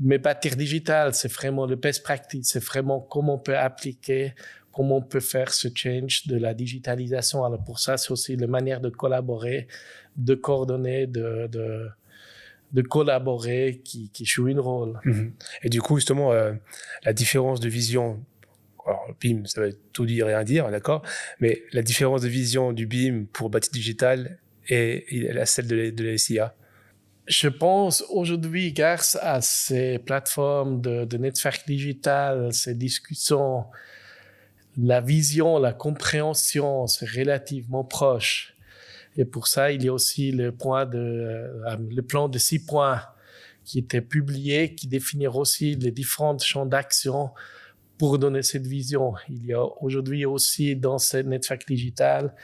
Mais Bâtir Digital, c'est vraiment le best practice, c'est vraiment comment on peut appliquer comment on peut faire ce change de la digitalisation. Alors pour ça, c'est aussi la manière de collaborer, de coordonner, de collaborer qui joue un rôle. Et du coup, justement, la différence de vision, alors BIM, ça va tout dire et rien dire, d'accord, mais la différence de vision du BIM pour Bâti Digital et celle de la SIA. Je pense aujourd'hui, grâce à ces plateformes de network digital, ces discussions, la vision, la compréhension, c'est relativement proche. Et pour ça, il y a aussi le plan de 6 points qui était publié, qui définit aussi les différents champs d'action pour donner cette vision. Il y a aujourd'hui aussi dans ce network digital,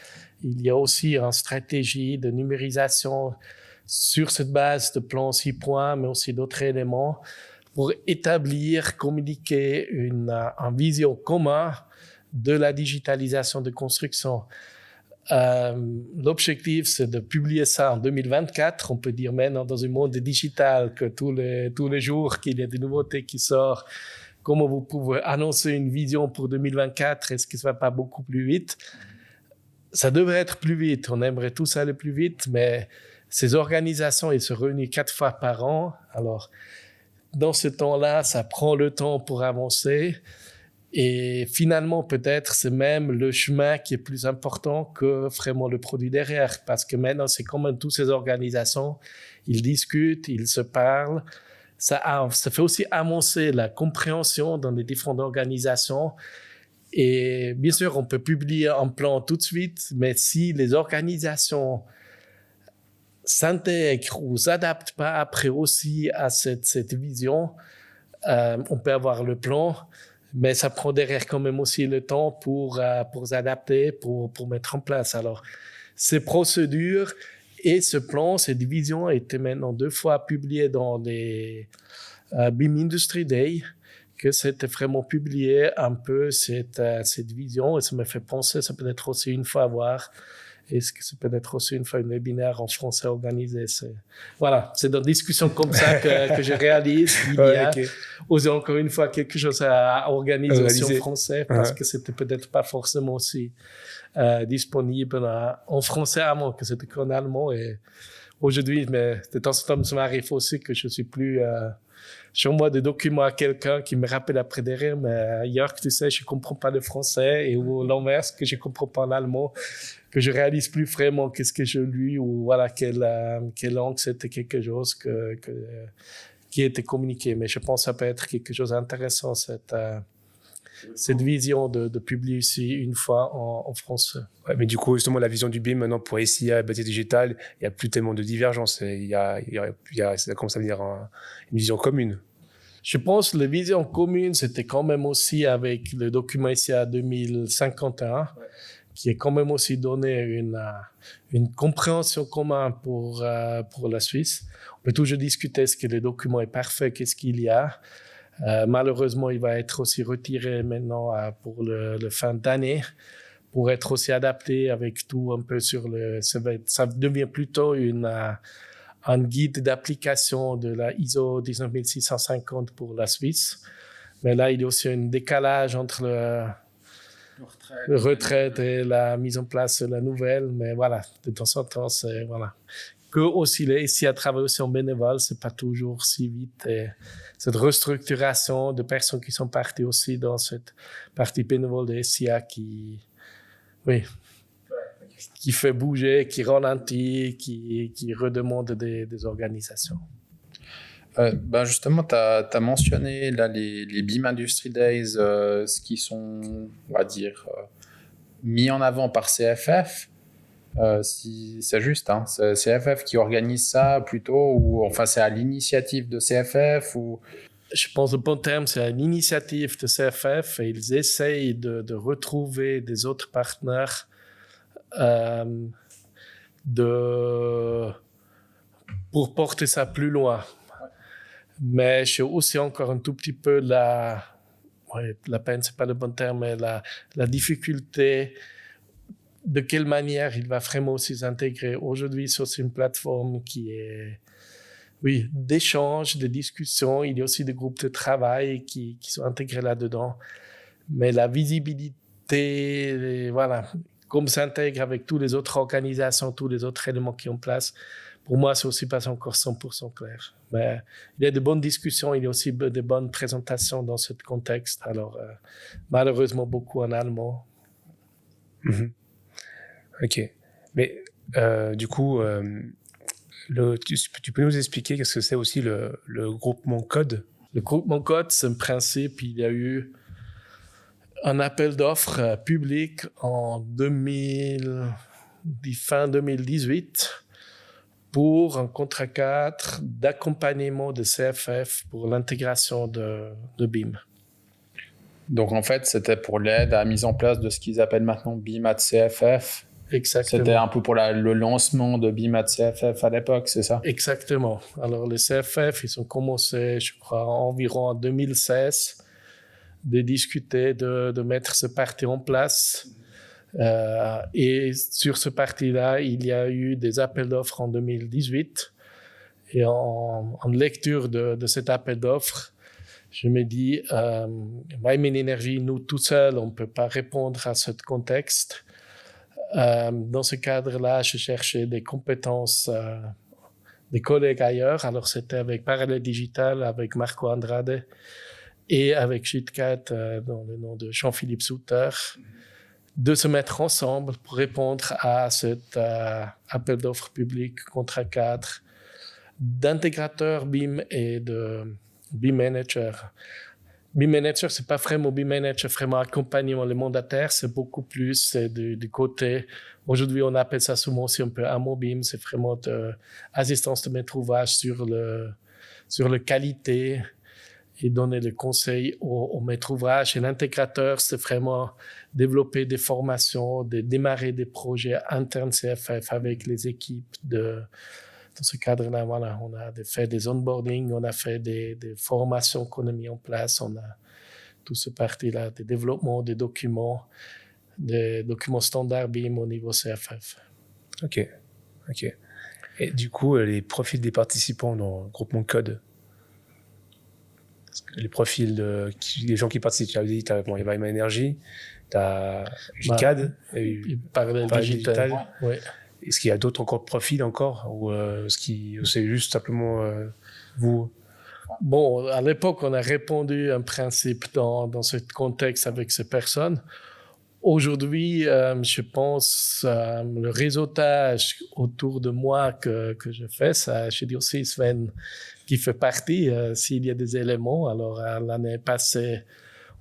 il y a aussi une stratégie de numérisation sur cette base de plan 6 points, mais aussi d'autres éléments pour établir, communiquer une vision commune de la digitalisation de construction. L'objectif, c'est de publier ça en 2024. On peut dire maintenant dans un monde digital que tous les jours qu'il y a des nouveautés qui sortent, comment vous pouvez annoncer une vision pour 2024? Est-ce que ça va pas beaucoup plus vite? Ça devrait être plus vite. On aimerait tous aller plus vite, mais ces organisations, elles se réunissent 4 fois par an. Alors, dans ce temps-là, ça prend le temps pour avancer. Et finalement, peut-être, c'est même le chemin qui est plus important que vraiment le produit derrière. Parce que maintenant, c'est comme toutes ces organisations, ils discutent, ils se parlent. Ça fait aussi avancer la compréhension dans les différentes organisations. Et bien sûr, on peut publier un plan tout de suite, mais si les organisations s'intègrent ou s'adaptent pas après aussi à cette vision, on peut avoir le plan, mais ça prend derrière quand même aussi le temps pour s'adapter, pour mettre en place. Alors, ces procédures et ce plan, cette division a été maintenant 2 fois publié dans les BIM Industry Day, que c'était vraiment publié un peu cette vision, et ça me fait penser, ça peut être aussi une fois à voir. Est-ce que c'est peut-être aussi une fois un webinaire en français organisé? Voilà, c'est dans des discussions comme ça que je réalise. Il y a aussi encore une fois quelque chose à organiser aussi en français, parce que c'était peut-être pas forcément aussi disponible en français avant, que c'était qu'en allemand. Et aujourd'hui, mais de temps en temps, ça m'arrive aussi que je suis plus... j'envoie des documents à quelqu'un qui me rappelle après derrière, mais Jörg, tu sais, je comprends pas le français, et ou l'inverse, que je comprends pas l'allemand, que je réalise plus vraiment qu'est-ce que je lis, ou voilà, quelle langue c'était quelque chose qui a été communiqué. Mais je pense que ça peut être quelque chose d'intéressant, cette vision de publier ici une fois en français. Ouais, mais du coup, justement, la vision du BIM maintenant pour SIA et Bâti Digital, il n'y a plus tellement de divergence. Ça commence à venir une vision commune. Je pense que la vision commune, c'était quand même aussi avec le document SIA 2051, qui est quand même aussi donné une compréhension commune pour la Suisse. On peut toujours discuter est-ce que le document est parfait, qu'est-ce qu'il y a. Malheureusement, il va être aussi retiré maintenant pour le fin d'année, pour être aussi adapté avec tout un peu ça devient plutôt un guide d'application de la ISO 19650 pour la Suisse. Mais là, il y a aussi un décalage entre le retraite et la mise en place de la nouvelle. Mais voilà, de temps en temps, c'est voilà. Que aussi les SIA travaillent aussi en bénévole, c'est pas toujours si vite. Et cette restructuration de personnes qui sont parties aussi dans cette partie bénévole de SIA qui fait bouger, qui ralentit, qui redemande des organisations. Justement, tu as mentionné là, les BIM Industry Days, ce qui sont, on va dire, mis en avant par CFF. Si c'est juste, hein, c'est CFF qui organise ça plutôt, ou enfin c'est à l'initiative de CFF ou... Je pense que le bon terme, c'est à l'initiative de CFF, et ils essayent de retrouver des autres partenaires pour porter ça plus loin. Mais j'ai aussi encore un tout petit peu la peine, c'est pas le bon terme, mais la difficulté de quelle manière il va vraiment aussi s'intégrer. Aujourd'hui, c'est aussi une plateforme qui est, d'échange, de discussion. Il y a aussi des groupes de travail qui sont intégrés là-dedans. Mais la visibilité comme s'intègre avec toutes les autres organisations, tous les autres éléments qui sont en place, pour moi, c'est aussi pas encore 100% clair. Mais il y a de bonnes discussions, il y a aussi de bonnes présentations dans ce contexte. Alors, malheureusement, beaucoup en allemand. Mm-hmm. Ok. Mais du coup, tu peux nous expliquer qu'est-ce que c'est aussi le groupement code? Le groupement code, c'est un principe. Il y a eu un appel d'offres public en fin 2018 pour un contrat cadre d'accompagnement de CFF pour l'intégration de BIM. Donc en fait, c'était pour l'aide à la mise en place de ce qu'ils appellent maintenant BIM at CFF. Exactement. C'était un peu pour le lancement de BIM at CFF à l'époque, c'est ça? Exactement. Alors les CFF, ils ont commencé, je crois, environ en 2016 de discuter, de mettre ce parti en place. Et sur ce parti-là, il y a eu des appels d'offres en 2018. Et en lecture de cet appel d'offres, je me dis, Wyman Energy, nous tout seuls, on ne peut pas répondre à ce contexte. Dans ce cadre-là, je cherchais des compétences des collègues ailleurs. Alors, c'était avec Parallel Digital, avec Marco Andrade et avec JITCAT, dans le nom de Jean-Philippe Souter, de se mettre ensemble pour répondre à cet appel d'offres public, contrat cadre, d'intégrateurs BIM et de BIM Manager. BIM Manager, c'est pas vraiment BIM Manager, vraiment accompagnement les mandataires, c'est beaucoup plus du côté. Aujourd'hui, on appelle ça souvent aussi un peu AMO BIM, c'est vraiment assistance de maître ouvrage sur le qualité et donner le conseil au maître ouvrage. Et l'intégrateur, c'est vraiment développer des formations, démarrer des projets internes CFF avec les équipes dans ce cadre-là. Voilà, on a fait des onboarding, on a fait des formations qu'on a mis en place, on a tout ce parti-là, des développements, des documents standards BIM au niveau CFF. Ok. Et du coup, les profils des participants dans le groupement code, les profils des gens qui participent, tu as dit, il y a Wyman Energy, tu as JCAD, et Parallel Digital. Ouais. Est-ce qu'il y a d'autres profils encore ou c'est juste simplement vous? Bon, à l'époque, on a répondu à un principe dans ce contexte avec ces personnes. Aujourd'hui, je pense le réseautage autour de moi que je fais, ça, je dis aussi Sven qui fait partie, s'il y a des éléments. Alors, l'année passée,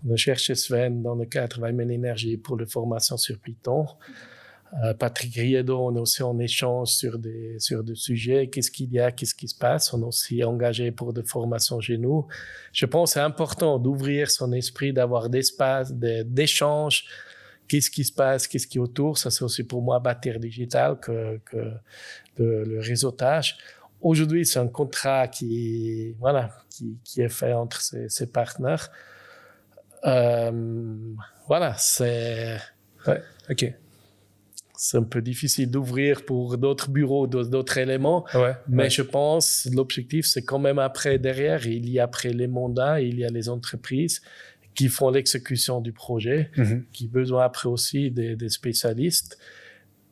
on a cherché Sven dans le cadre Wyman Energy pour les formations sur Python. Patrick Riedo, on est aussi en échange sur des sujets. Qu'est-ce qu'il y a, qu'est-ce qui se passe? On est aussi engagé pour des formations chez nous. Je pense que c'est important d'ouvrir son esprit, d'avoir d'espace, d'échange. Qu'est-ce qui se passe, qu'est-ce qui est autour? Ça, c'est aussi pour moi bâtir digital que le réseautage. Aujourd'hui, c'est un contrat qui est fait entre ces partenaires. C'est... Ouais, ok. C'est un peu difficile d'ouvrir pour d'autres bureaux, d'autres éléments. Mais je pense l'objectif, c'est quand même derrière, il y a après les mandats, il y a les entreprises qui font l'exécution du projet, qui ont besoin après aussi des spécialistes.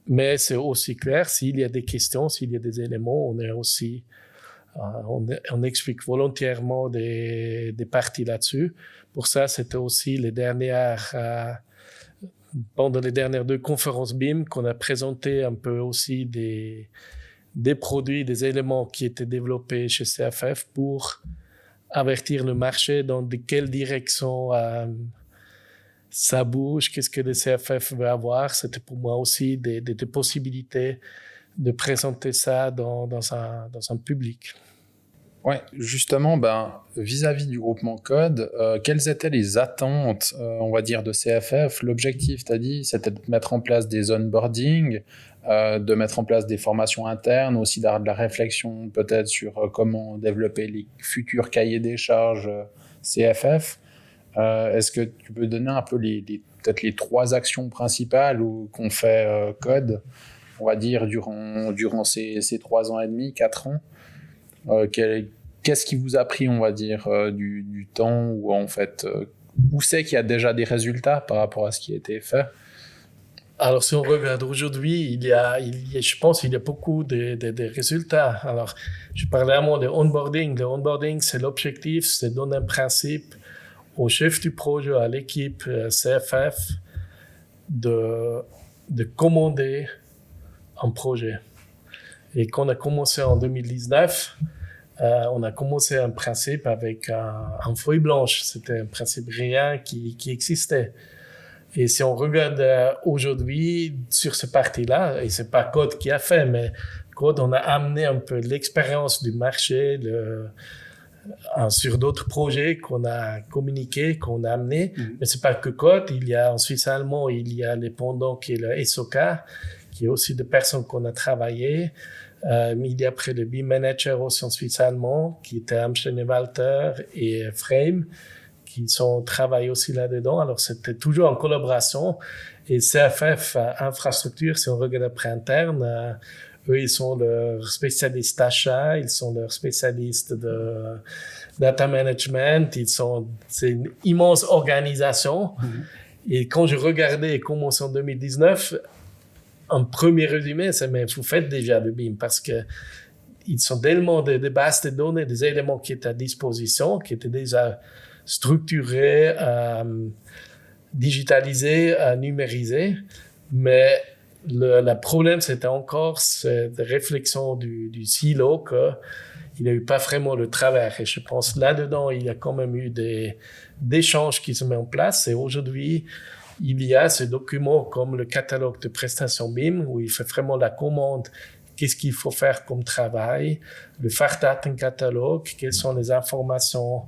Mais c'est aussi clair, s'il y a des questions, s'il y a des éléments, on est aussi... on explique volontairement des parties là-dessus. Pour ça, c'était aussi pendant les dernières 2 conférences BIM qu'on a présenté un peu aussi des produits, des éléments qui étaient développés chez CFF pour avertir le marché dans de quelle direction ça bouge, qu'est-ce que le CFF veut avoir. C'était pour moi aussi des possibilités de présenter ça dans un public. Ouais, justement, vis-à-vis du groupement code, quelles étaient les attentes, on va dire, de CFF? L'objectif, tu as dit, c'était de mettre en place des onboarding, de mettre en place des formations internes, aussi d'avoir de la réflexion peut-être sur comment développer les futurs cahiers des charges CFF. Est-ce que tu peux donner un peu peut-être les 3 actions principales qu'on fait code, on va dire, durant ces 3 ans et demi, 4 ans? Qu'est-ce qui vous a pris, on va dire, du temps, ou en fait, où c'est qu'il y a déjà des résultats par rapport à ce qui a été fait? Alors, si on regarde aujourd'hui, je pense qu'il y a beaucoup de résultats. Alors, je parlais à moi de onboarding. Le onboarding, c'est l'objectif, c'est de donner un principe au chef du projet, à l'équipe CFF, de commander un projet. Et quand on a commencé en 2019, on a commencé un principe avec un feuille blanche. C'était un principe rien qui existait. Et si on regarde aujourd'hui sur ce parti-là, et c'est pas Code qui a fait, mais Code, on a amené un peu l'expérience du marché sur d'autres projets qu'on a communiqué, qu'on a amené. Mais c'est pas que Code. Il y a en Suisse allemand, il y a les pendants qui est le SOK, qui est aussi des personnes qu'on a travaillé. Il y a après le BIM Manager aussi en Suisse allemand, qui était Amstein et Walter et Frame, qui travaillent aussi là-dedans. Alors, c'était toujours en collaboration. Et CFF Infrastructure, si on regarde après interne, eux, ils sont leurs spécialistes d'achat, ils sont leurs spécialistes de data management, c'est une immense organisation. Et quand je regardais et commencé en 2019, un premier résumé, c'est mais vous faites déjà le BIM parce que ils sont tellement de bases de données, des éléments qui étaient à disposition, qui étaient déjà structurés, digitalisés, numérisés. Mais le problème, c'était encore cette réflexion du silo qu'il n'y a eu pas vraiment le travers. Et je pense là-dedans, il y a quand même eu des échanges qui se mettent en place. Et aujourd'hui, il y a ce document comme le catalogue de prestations BIM où il fait vraiment la commande. Qu'est-ce qu'il faut faire comme travail? Le Fachdatenkatalogue, quelles sont les informations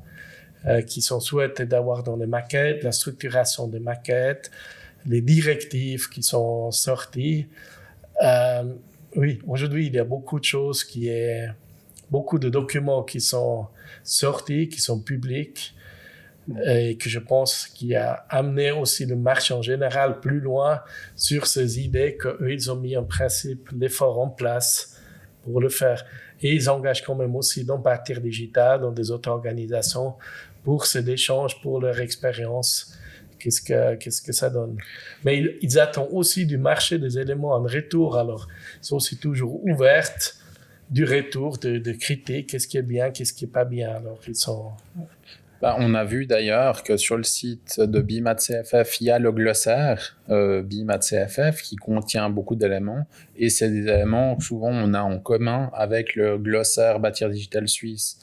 qui sont souhaitées d'avoir dans les maquettes, la structuration des maquettes, les directives qui sont sorties. Oui, aujourd'hui, il y a beaucoup de choses beaucoup de documents qui sont sortis, qui sont publics, et que je pense qui a amené aussi le marché en général plus loin sur ces idées qu'eux, ils ont mis en principe l'effort en place pour le faire. Et ils engagent quand même aussi dans Bâtir Digital, dans des autres organisations, pour cet échange, pour leur expérience. Qu'est-ce que ça donne? Mais ils attendent aussi du marché des éléments en retour. Alors, ils sont aussi toujours ouverts du retour, de critiques. Qu'est-ce qui est bien, qu'est-ce qui est pas bien? Alors, ils sont... On a vu d'ailleurs que sur le site de BIMAT CFF, il y a le glossaire BIMAT CFF qui contient beaucoup d'éléments. Et c'est des éléments que souvent on a en commun avec le glossaire Bâtir Digital Suisse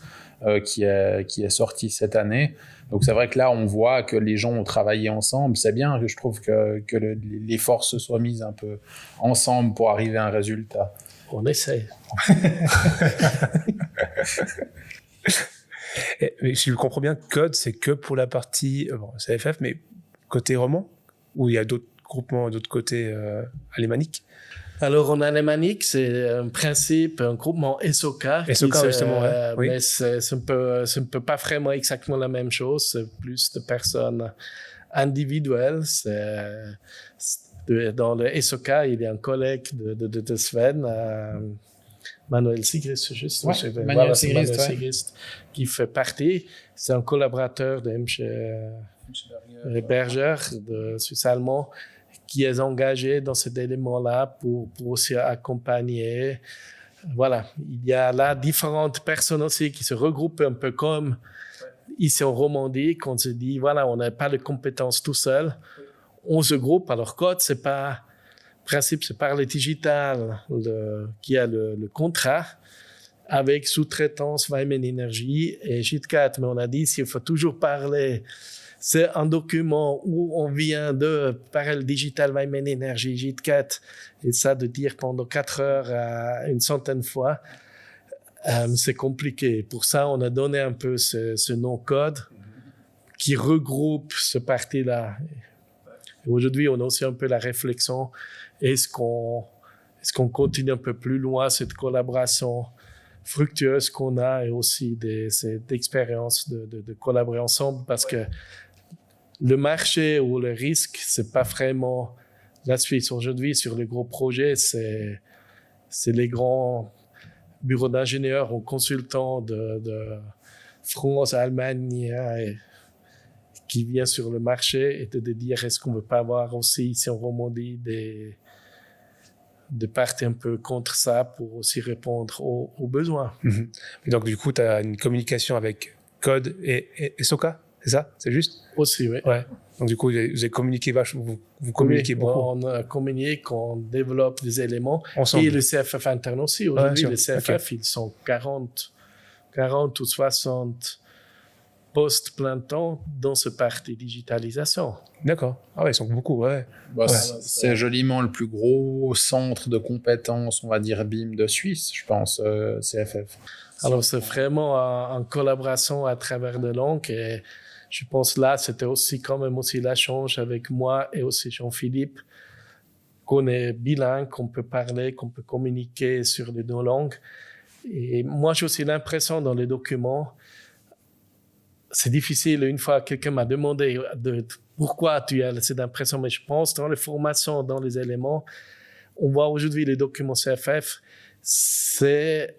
qui est sorti cette année. Donc c'est vrai que là, on voit que les gens ont travaillé ensemble. C'est bien, je trouve que les forces se soient mises un peu ensemble pour arriver à un résultat. On essaie. Mais si je comprends bien, Code, c'est que pour la partie CFF, mais côté roman, ou il y a d'autres groupements, d'autres côtés alémaniques? Alors, on a alémanique, c'est un principe, un groupement SOK. SOK, justement, ouais. Oui. Mais ce ne peut pas vraiment exactement la même chose. C'est plus de personnes individuelles. Dans le SOK, il y a un collègue de Sven, Manuel Sigrist, juste. Ouais, Manuel Sigrist, qui fait partie. C'est un collaborateur de Berger, de Suisse allemand, qui est engagé dans cet élément-là pour aussi accompagner. Voilà, il y a là différentes personnes aussi qui se regroupent un peu comme ici en Romandie, qu'on se dit, voilà, on n'a pas de compétences tout seul. On se groupe. Alors, Code, c'est pas... principe, c'est par le digital qui a le contrat avec sous-traitance Weimann Energie et JIT4. Mais on a dit, s'il faut toujours parler, c'est un document où on vient de parler le digital Weimann Energie, JIT4, et ça de dire pendant 4 heures une centaine de fois, c'est compliqué. Pour ça, on a donné un peu ce nom Code qui regroupe ce parti-là. Et aujourd'hui, on a aussi un peu la réflexion. Est-ce qu'on continue un peu plus loin cette collaboration fructueuse qu'on a et aussi cette expérience de collaborer ensemble parce que le marché ou le risque, c'est pas vraiment la Suisse. Aujourd'hui, sur les gros projets, c'est les grands bureaux d'ingénieurs ou consultants de France, Allemagne qui vient sur le marché et de dire est-ce qu'on ne veut pas avoir aussi, si on remondit, des parties un peu contre ça pour aussi répondre aux besoins. Et donc, du coup, tu as une communication avec Code et Soka, c'est ça? C'est juste? Aussi, oui. Ouais. Donc, du coup, vous avez communiqué vous communiquez beaucoup. On communique, on développe des éléments. Ensemble. Et le CFF interne aussi. Aujourd'hui, les CFF, okay. Ils sont 40 ou 60 postes plein temps dans ce parti digitalisation. D'accord. Ah ouais, ils sont beaucoup, ouais. Bah, ouais. C'est joliment le plus gros centre de compétences, on va dire, BIM de Suisse, je pense, CFF. Alors, c'est vraiment en collaboration à travers de langues. Et je pense là, c'était aussi quand même aussi l'échange avec moi et aussi Jean-Philippe, qu'on est bilingue, qu'on peut parler, qu'on peut communiquer sur les deux langues. Et moi, j'ai aussi l'impression dans les documents, c'est difficile. Une fois, quelqu'un m'a demandé pourquoi tu as cette impression, mais je pense dans les formations, dans les éléments, on voit aujourd'hui les documents CFF, c'est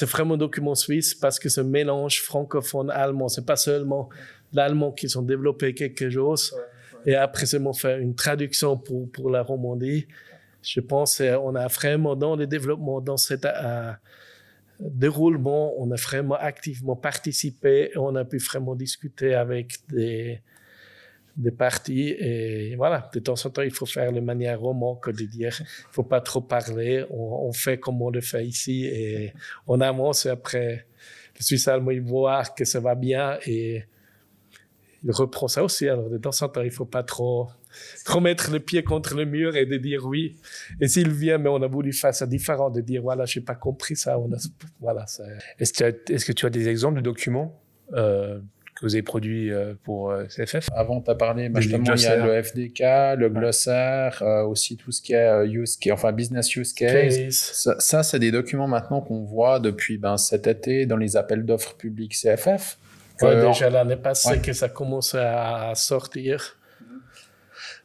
vraiment document suisse parce que ce mélange francophone-allemand, c'est pas seulement l'allemand qui ont développé quelque chose et après seulement faire une traduction pour la Romandie. Je pense qu'on a vraiment dans le développement, dans cet déroulement, on a vraiment activement participé et on a pu vraiment discuter avec des parties et voilà, de temps en temps il faut faire de manière roman que de dire il faut pas trop parler, on fait comme on le fait ici et on avance et après le Suisse allemand il voit que ça va bien et il reprend ça aussi. Alors de temps en temps il faut pas trop mettre le pied contre le mur et de dire oui, et s'il vient mais on a voulu faire ça différent, de dire voilà j'ai pas compris ça, voilà. Est-ce que tu as des exemples de documents que vous avez produit pour CFF? Avant, tu as parlé, justement, il y a le FDK, le glossaire, aussi tout ce qui est business use case. Ça, c'est des documents maintenant qu'on voit depuis cet été dans les appels d'offres publics CFF. Déjà l'année passée que ça commence à sortir.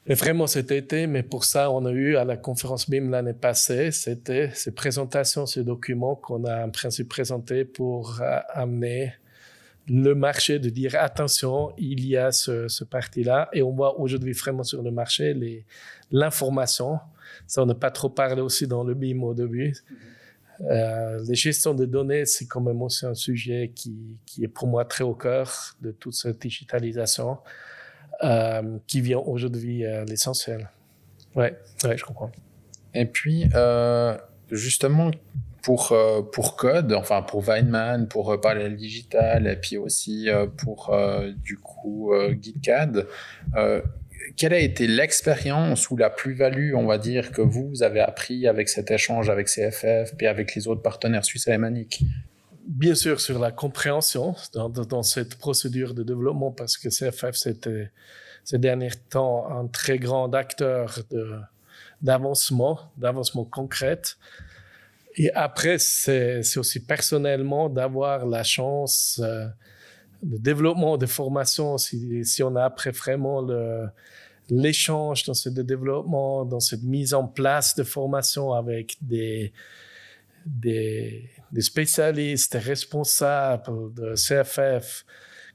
Et vraiment cet été, mais pour ça, on a eu à la conférence BIM l'année passée, c'était ces présentations, ces documents qu'on a en principe présentés pour amener le marché, de dire attention, il y a ce parti-là. Et on voit aujourd'hui vraiment sur le marché l'information. Ça, on n'a pas trop parlé aussi dans le BIM au début. Les gestions de données, c'est quand même aussi un sujet qui est pour moi très au cœur de toute cette digitalisation qui vient aujourd'hui l'essentiel. Ouais, je comprends. Et puis, justement, pour Code, enfin pour Weinmann, pour Parallel Digital, et puis aussi pour GitCAD, quelle a été l'expérience ou la plus-value, on va dire, que vous avez appris avec cet échange avec CFF et avec les autres partenaires suisses alémaniques? Bien sûr, sur la compréhension dans cette procédure de développement, parce que CFF, c'était ces derniers temps un très grand acteur d'avancement concret. Et après, c'est aussi personnellement d'avoir la chance de développement, de formation, si on a après vraiment l'échange dans ce développement, dans cette mise en place de formation avec des spécialistes, des responsables de CFF,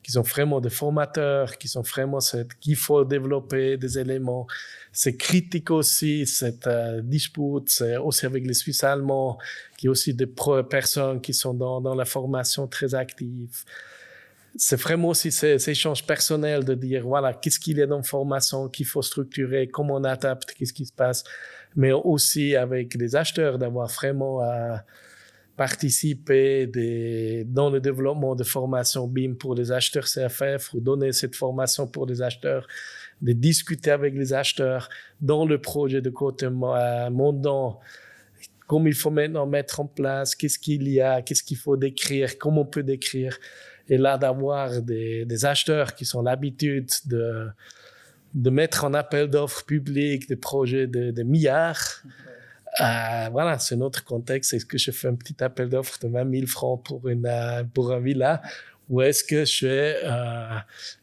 qui sont vraiment des formateurs, qui sont vraiment qu'il faut développer des éléments. C'est critique aussi, cette dispute, c'est aussi avec les Suisses allemands, qui ont aussi des personnes qui sont dans la formation très actives. C'est vraiment aussi ces échanges personnels de dire, voilà, qu'est-ce qu'il y a dans la formation, qu'il faut structurer, comment on adapte, qu'est-ce qui se passe, mais aussi avec les acheteurs, d'avoir vraiment participer dans le développement de formation BIM pour les acheteurs CFF ou donner cette formation pour les acheteurs, de discuter avec les acheteurs dans le projet de côté montant, comment il faut maintenant mettre en place, qu'est-ce qu'il y a, qu'est-ce qu'il faut décrire, comment on peut décrire. Et là, d'avoir des acheteurs qui ont l'habitude de mettre en appel d'offres publiques des projets de milliards. Voilà, c'est notre contexte. Est-ce que je fais un petit appel d'offres de 20 000 francs pour un villa, ou est-ce que je fais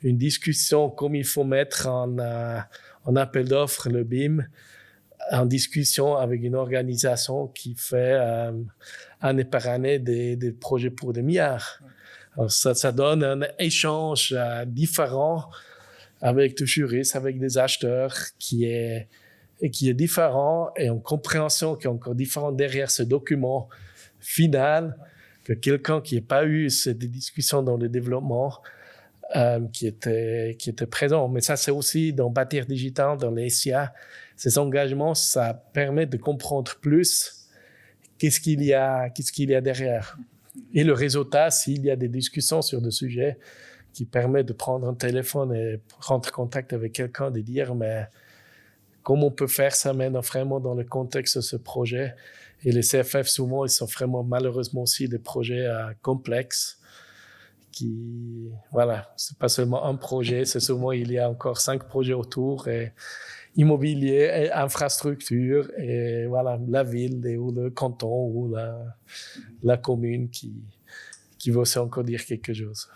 une discussion comme il faut mettre en appel d'offres le BIM, en discussion avec une organisation qui fait année par année des projets pour des milliards. Alors ça donne un échange différent avec des juristes, avec des acheteurs qui est différent et une compréhension qui est encore différente derrière ce document final que quelqu'un qui n'a pas eu ces discussions dans le développement qui était présent. Mais ça, c'est aussi dans Bâtir Digital, dans les SIA, ces engagements, ça permet de comprendre plus qu'est-ce qu'il y a derrière. Et le résultat, s'il y a des discussions sur des sujets qui permettent de prendre un téléphone et prendre contact avec quelqu'un, de dire, mais comment on peut faire ça maintenant vraiment dans le contexte de ce projet. Et les CFF, souvent, ils sont vraiment malheureusement aussi des projets complexes qui, voilà, c'est pas seulement un projet, c'est souvent il y a encore 5 projets autour et immobilier et infrastructure et voilà, la ville ou le canton ou la commune qui veut aussi encore dire quelque chose.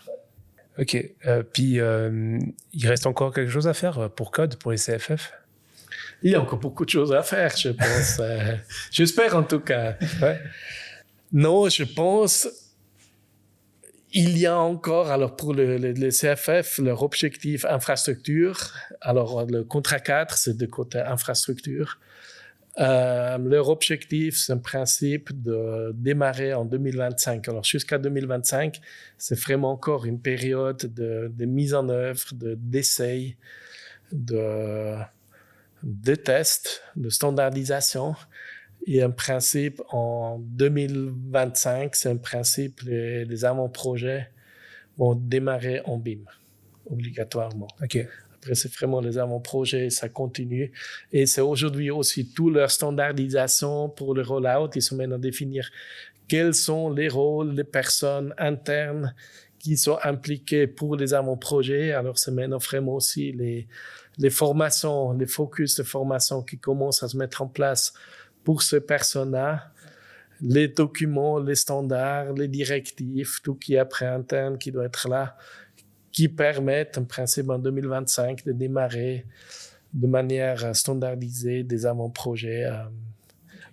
Ok, puis il reste encore quelque chose à faire pour Code, pour les CFF? Il y a encore beaucoup de choses à faire, je pense. J'espère en tout cas. Ouais. Non, je pense il y a encore, alors pour le CFF, leur objectif infrastructure, alors le contrat 4, c'est de côté infrastructure. Leur objectif, c'est un principe de démarrer en 2025. Alors jusqu'à 2025, c'est vraiment encore une période de mise en œuvre, d'essai, de tests, de standardisation. Et un principe en 2025, c'est un principe, les avant-projets vont démarrer en BIM, obligatoirement. Okay. Après, c'est vraiment les avant-projets, ça continue. Et c'est aujourd'hui aussi toute leur standardisation pour le rollout. Ils sont maintenant à définir quels sont les rôles des personnes internes qui sont impliquées pour les avant-projets. Alors, c'est maintenant vraiment aussi les formations, les focus de formation qui commencent à se mettre en place pour ces personnes-là, les documents, les standards, les directives, tout qui est après interne qui doit être là, qui permettent en principe en 2025 de démarrer de manière standardisée des avant-projets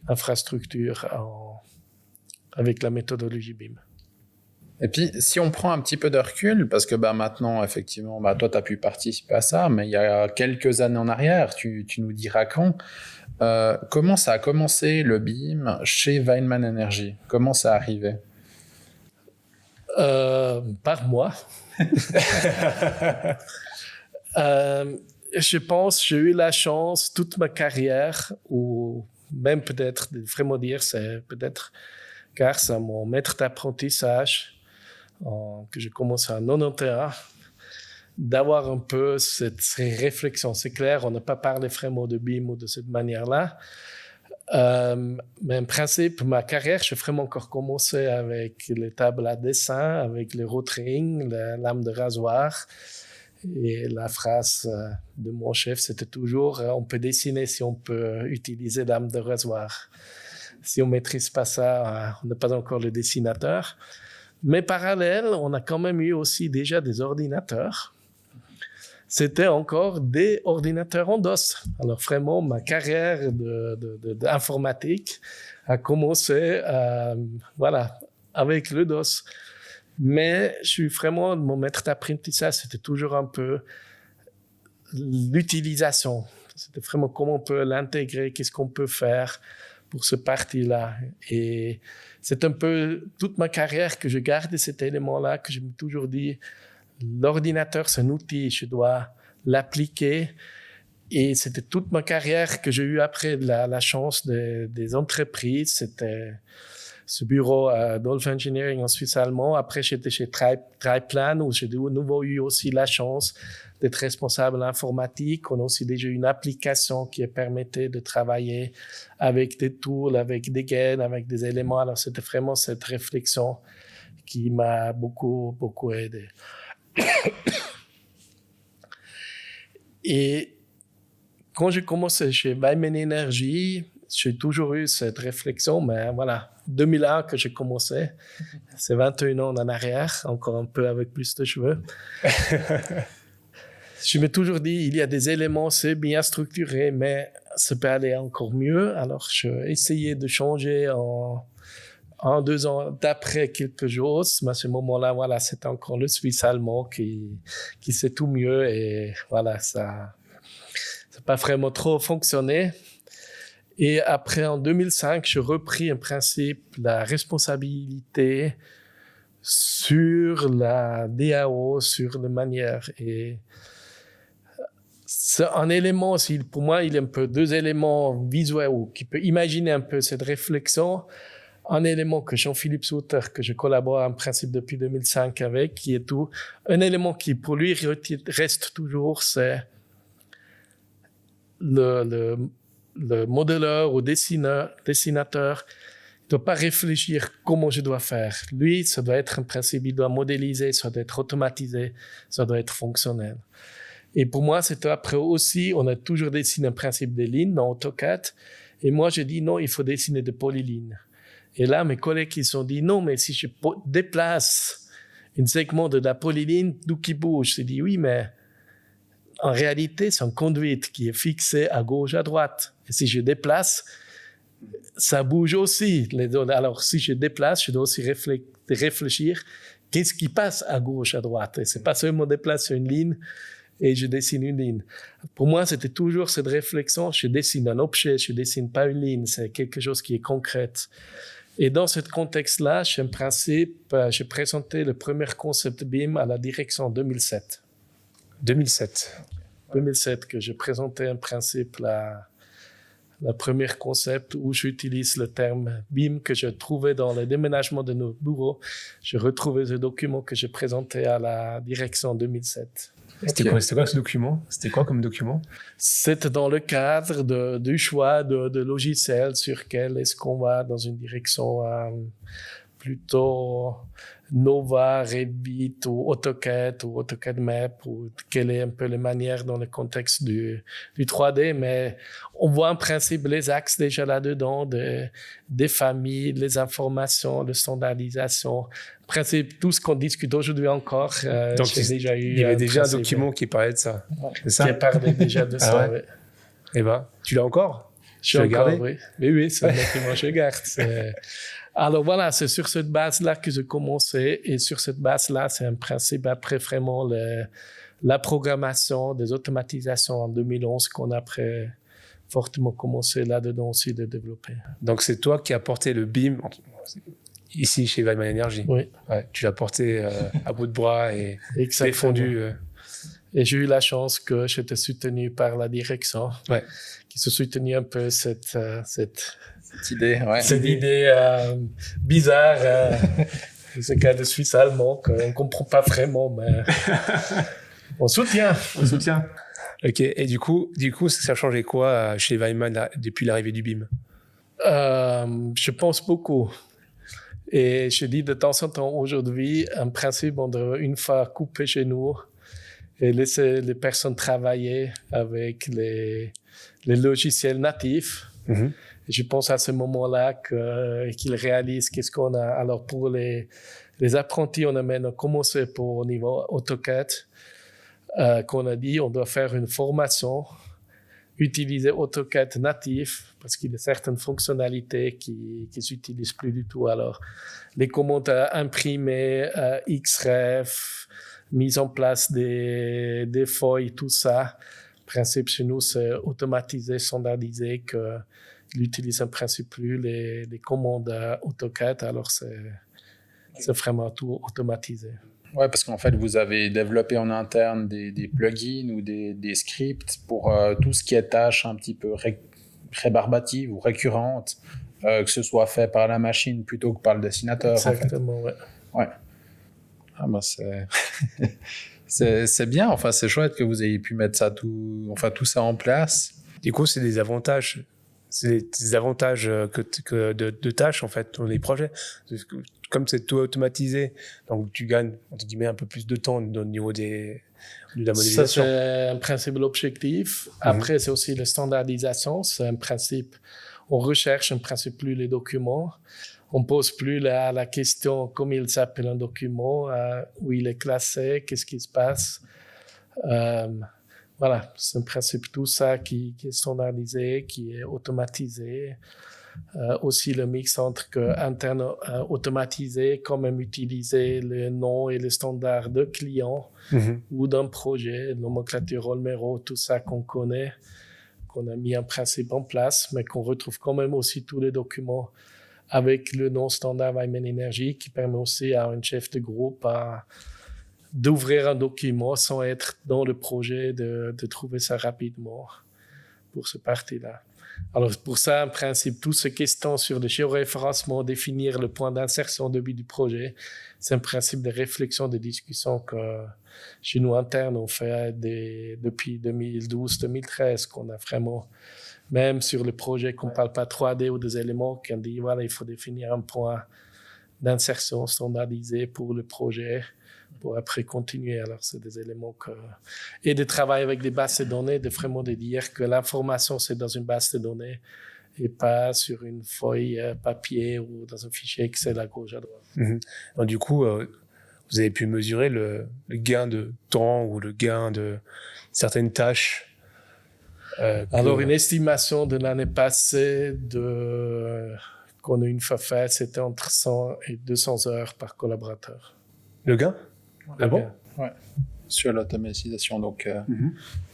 infrastructure avec la méthodologie BIM. Et puis, si on prend un petit peu de recul, parce que maintenant, effectivement, toi, tu as pu participer à ça, mais il y a quelques années en arrière, tu nous diras quand, comment ça a commencé le BIM chez Weinmann Energy? Comment ça arrivait? Par moi. Je pense j'ai eu la chance toute ma carrière, ou même peut-être, de vraiment dire, c'est peut-être grâce à mon maître d'apprentissage que j'ai commencé en 91, d'avoir un peu ces réflexions. C'est clair, on n'a pas parlé vraiment de BIM ou de cette manière-là. Mais en principe, ma carrière, j'ai vraiment encore commencé avec les tables à dessin, avec les rotring, la lame de rasoir. Et la phrase de mon chef, c'était toujours on peut dessiner si on peut utiliser lame de rasoir. Si on ne maîtrise pas ça, on n'est pas encore le dessinateur. Mais parallèle, on a quand même eu aussi déjà des ordinateurs. C'était encore des ordinateurs en DOS. Alors vraiment, ma carrière d'informatique a commencé avec le DOS. Mais je suis vraiment, mon maître d'apprentissage, c'était toujours un peu l'utilisation. C'était vraiment comment on peut l'intégrer, qu'est-ce qu'on peut faire pour ce parti-là. Et c'est un peu toute ma carrière que je garde cet élément-là, que je me suis toujours dit, l'ordinateur, c'est un outil, je dois l'appliquer. Et c'était toute ma carrière que j'ai eu après la chance des entreprises. C'était ce bureau Dolph Engineering en Suisse allemand. Après, j'étais chez Triplan, où j'ai de nouveau eu aussi la chance d'être responsable informatique. On a aussi déjà une application qui permettait de travailler avec des tools, avec des gaines, avec des éléments. Alors, c'était vraiment cette réflexion qui m'a beaucoup, beaucoup aidé. Et quand j'ai commencé chez Weinmann Energy, j'ai toujours eu cette réflexion, mais voilà, 2001 que j'ai commencé, c'est 21 ans en arrière, encore un peu avec plus de cheveux. Je me suis toujours dit, il y a des éléments, c'est bien structuré, mais ça peut aller encore mieux. Alors, j'ai essayé de changer 1, 2 ans d'après quelque chose, mais à ce moment-là, voilà, c'était encore le Suisse allemand qui sait tout mieux et voilà, ça n'a pas vraiment trop fonctionné. Et après, en 2005, j'ai repris en principe la responsabilité sur la DAO, sur la manière. Et c'est un élément aussi, pour moi, il y a un peu 2 éléments visuels qui peut imaginer un peu cette réflexion. Un élément que Jean-Philippe Souter, que je collabore en principe depuis 2005 avec, qui est tout. Un élément qui pour lui reste toujours, c'est le modéleur ou dessinateur ne doit pas réfléchir comment je dois faire. Lui, ça doit être un principe, il doit modéliser, ça doit être automatisé, ça doit être fonctionnel. Et pour moi, c'était après aussi, on a toujours dessiné un principe des lignes dans AutoCAD. Et moi, j'ai dit non, il faut dessiner des polylignes. Et là, mes collègues, ils se sont dit non, mais si je déplace un segment de la polyligne, d'où qui bouge, j'ai dit oui, mais en réalité, c'est une conduite qui est fixée à gauche, à droite. Et si je déplace, ça bouge aussi. Alors, si je déplace, je dois aussi réfléchir qu'est-ce qui passe à gauche, à droite. Et c'est pas seulement déplacer une ligne et je dessine une ligne. Pour moi, c'était toujours cette réflexion. Je dessine un objet, je dessine pas une ligne. C'est quelque chose qui est concret. Et dans ce contexte-là, en principe, j'ai présenté le premier concept BIM à la direction en 2007. 2007, que j'ai présenté en principe la première concept où j'utilise le terme BIM que je trouvais dans le déménagement de nos bureaux. Je retrouvais ce document que j'ai présenté à la direction en 2007. C'était quoi ce document? C'était quoi comme document? C'était dans le cadre du choix de logiciels sur quel est-ce qu'on va dans une direction plutôt Nova, Revit ou AutoCAD ou AutoCAD Map ou quelle est un peu la manière dans le contexte du 3D, mais on voit en principe les axes déjà là-dedans, des familles, les informations, la standardisation. En principe, tout ce qu'on discute aujourd'hui encore, donc déjà eu. Il y avait déjà un document qui parlait de ça. C'est ça? Qui parlait déjà de ça, ouais. Oui. Eh ben, tu l'as encore? Je l'ai encore, oui. Oui, c'est un document que je garde. Alors voilà, c'est sur cette base-là que j'ai commencé et sur cette base-là, c'est un principe après vraiment la programmation, des automatisations en 2011 qu'on a après fortement commencé là-dedans aussi de développer. Donc c'est toi qui as porté le BIM ici chez Weimann Energy. Oui. Ouais, tu l'as porté à bout de bras et défendu. Et j'ai eu la chance que j'étais soutenu par la direction, qui se soutenait un peu cette idée, cette idée bizarre, ce cas de Suisse allemand qu'on ne comprend pas vraiment, mais on soutient. Ok, et du coup, ça a changé quoi chez Weimann depuis l'arrivée du BIM? Je pense beaucoup. Et je dis de temps en temps aujourd'hui, en principe, on devrait une fois couper chez nous et laisser les personnes travailler avec les logiciels natifs. Mm-hmm. Je pense à ce moment-là qu'ils réalisent qu'est-ce qu'on a. Alors, pour les apprentis, on a maintenant commencé au niveau AutoCAD, qu'on a dit on doit faire une formation, utiliser AutoCAD natif, parce qu'il y a certaines fonctionnalités qui ne s'utilisent plus du tout. Alors, les commandes à imprimer, XREF, mise en place des feuilles, tout ça. Le principe chez nous, c'est automatisé, standardisé, qu'il n'utilise en principe plus les commandes AutoCAD, alors c'est vraiment tout automatisé. Ouais, parce qu'en fait, vous avez développé en interne des plugins ou des scripts pour tout ce qui est tâches un petit peu rébarbatives ou récurrentes, que ce soit fait par la machine plutôt que par le dessinateur. Exactement, en fait. Ouais. Ah ben c'est bien, enfin c'est chouette que vous ayez pu mettre tout ça en place. Du coup, c'est des avantages. C'est des avantages de tâches en fait dans les projets. Comme c'est tout automatisé, donc tu gagnes entre guillemets un peu plus de temps au niveau de la modélisation. Ça c'est un principe l'objectif. Après c'est aussi la standardisation. C'est un principe. On recherche un principe plus les documents. On pose plus la question comment il s'appelle un document, où il est classé, qu'est-ce qui se passe. Voilà, c'est en principe tout ça qui est standardisé, qui est automatisé. Aussi le mix entre interne automatisé, quand même utiliser le nom et les standards de client ou d'un projet, nomenclature Olmero, tout ça qu'on connaît, qu'on a mis un principe en place, mais qu'on retrouve quand même aussi tous les documents avec le nom standard Weinmann Energy qui permet aussi à un chef de groupe d'ouvrir un document sans être dans le projet, de trouver ça rapidement pour ce parti-là. Alors pour ça, en principe, toutes ces questions sur le géoréférencement, définir le point d'insertion au début du projet, c'est un principe de réflexion, de discussion que chez nous internes, on fait depuis 2012-2013, qu'on a vraiment, même sur le projet qu'on ne parle pas 3D ou des éléments, qu'on dit, voilà, il faut définir un point d'insertion standardisé pour le projet, pour après continuer. Alors, c'est des éléments et de travailler avec des bases de données, de vraiment de dire que l'information, c'est dans une base de données et pas sur une feuille papier ou dans un fichier Excel à gauche, à droite. Donc, du coup, vous avez pu mesurer le gain de temps ou le gain de certaines tâches Alors, une estimation de l'année passée qu'on a une fois faite, c'était entre 100 et 200 heures par collaborateur. Le gain? Ah bon? Ouais. Sur l'automatisation, donc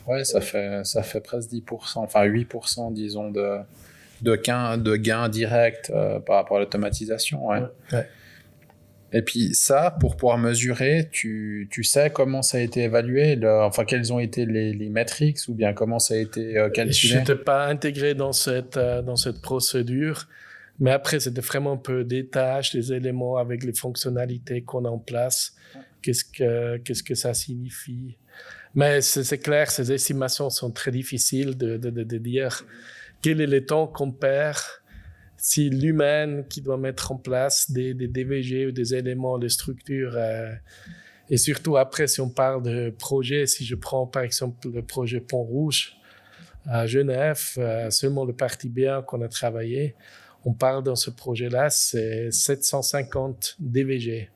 ouais, ça fait presque 10%, enfin 8%, disons, de gains directs par rapport à l'automatisation. Ouais. Et puis ça, pour pouvoir mesurer, tu sais comment ça a été évalué, enfin quelles ont été les métriques ou bien comment ça a été calculé? Je n'étais pas intégré dans cette procédure, mais après c'était vraiment un peu des tâches, des éléments avec les fonctionnalités qu'on a en place. Qu'est-ce que ça signifie? Mais c'est clair, ces estimations sont très difficiles de dire quel est le temps qu'on perd si l'humain qui doit mettre en place des DVG ou des éléments de structure, et surtout après, si on parle de projet, si je prends par exemple le projet Pont-Rouge à Genève, seulement le parti bien qu'on a travaillé, on parle dans ce projet-là, c'est 750 DVG.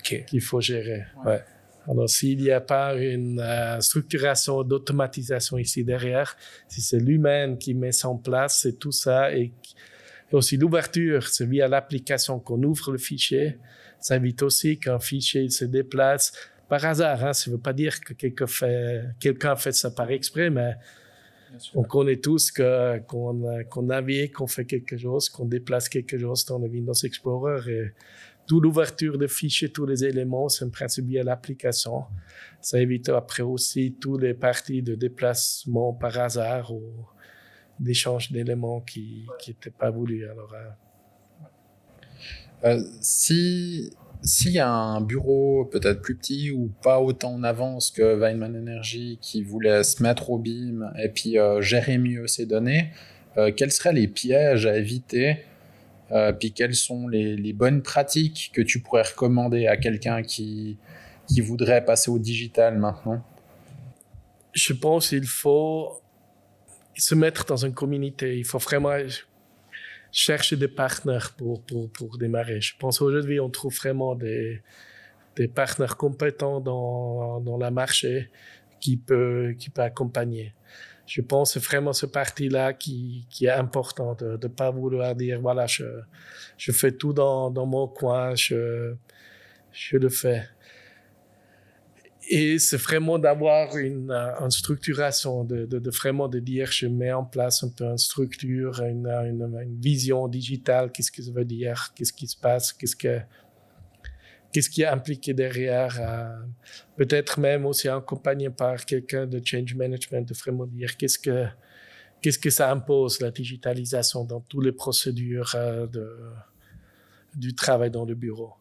Qu'il faut gérer. Ouais. Alors, s'il n'y a pas une structuration d'automatisation ici derrière, si c'est l'humain qui met ça en place, c'est tout ça. Et aussi l'ouverture, c'est via l'application qu'on ouvre le fichier. Ça évite aussi qu'un fichier se déplace par hasard. Hein. Ça ne veut pas dire que quelqu'un fait ça par exprès, mais on connaît tous qu'on navigue, qu'on fait quelque chose, qu'on déplace quelque chose dans le Windows Explorer. Et toute l'ouverture de fichiers, tous les éléments, c'est un principe lié à l'application. Ça évite après aussi tous les parties de déplacement par hasard ou d'échange d'éléments qui n'étaient pas voulus. Alors, s'il y a un bureau peut-être plus petit ou pas autant en avance que Weinmann Energy qui voulait se mettre au BIM et puis gérer mieux ses données, quels seraient les pièges à éviter? Puis quelles sont les bonnes pratiques que tu pourrais recommander à quelqu'un qui voudrait passer au digital maintenant? Je pense qu'il faut se mettre dans une communauté. Il faut vraiment chercher des partenaires pour démarrer. Je pense qu'aujourd'hui, on trouve vraiment des partenaires compétents dans le marché qui peut accompagner. Je pense que c'est vraiment ce parti-là qui est important, de ne pas vouloir dire, voilà, je fais tout dans mon coin, je le fais. Et c'est vraiment d'avoir une structuration, de vraiment de dire, je mets en place un peu une structure, une vision digitale, qu'est-ce que ça veut dire, qu'est-ce qui se passe, qu'est-ce qui est impliqué derrière, peut-être même aussi accompagné par quelqu'un de change management, de vraiment dire qu'est-ce que ça impose, la digitalisation dans toutes les procédures du travail dans le bureau.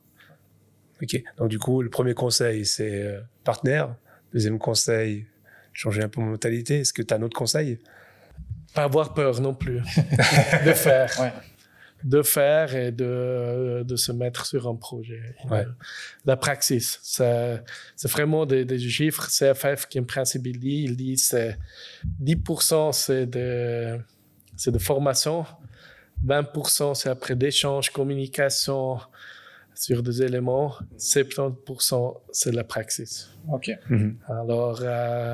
Ok, donc du coup, le premier conseil, c'est partenaire. Deuxième conseil, changer un peu mon mentalité. Est-ce que tu as un autre conseil? Pas avoir peur non plus, de faire. Ouais. De faire et de se mettre sur un projet. Ouais. La praxis, c'est vraiment des chiffres. CFF qui en principe il dit c'est 10% c'est de formation, 20% c'est après d'échange, communication, sur des éléments, 70% c'est la praxis. Ok. Alors,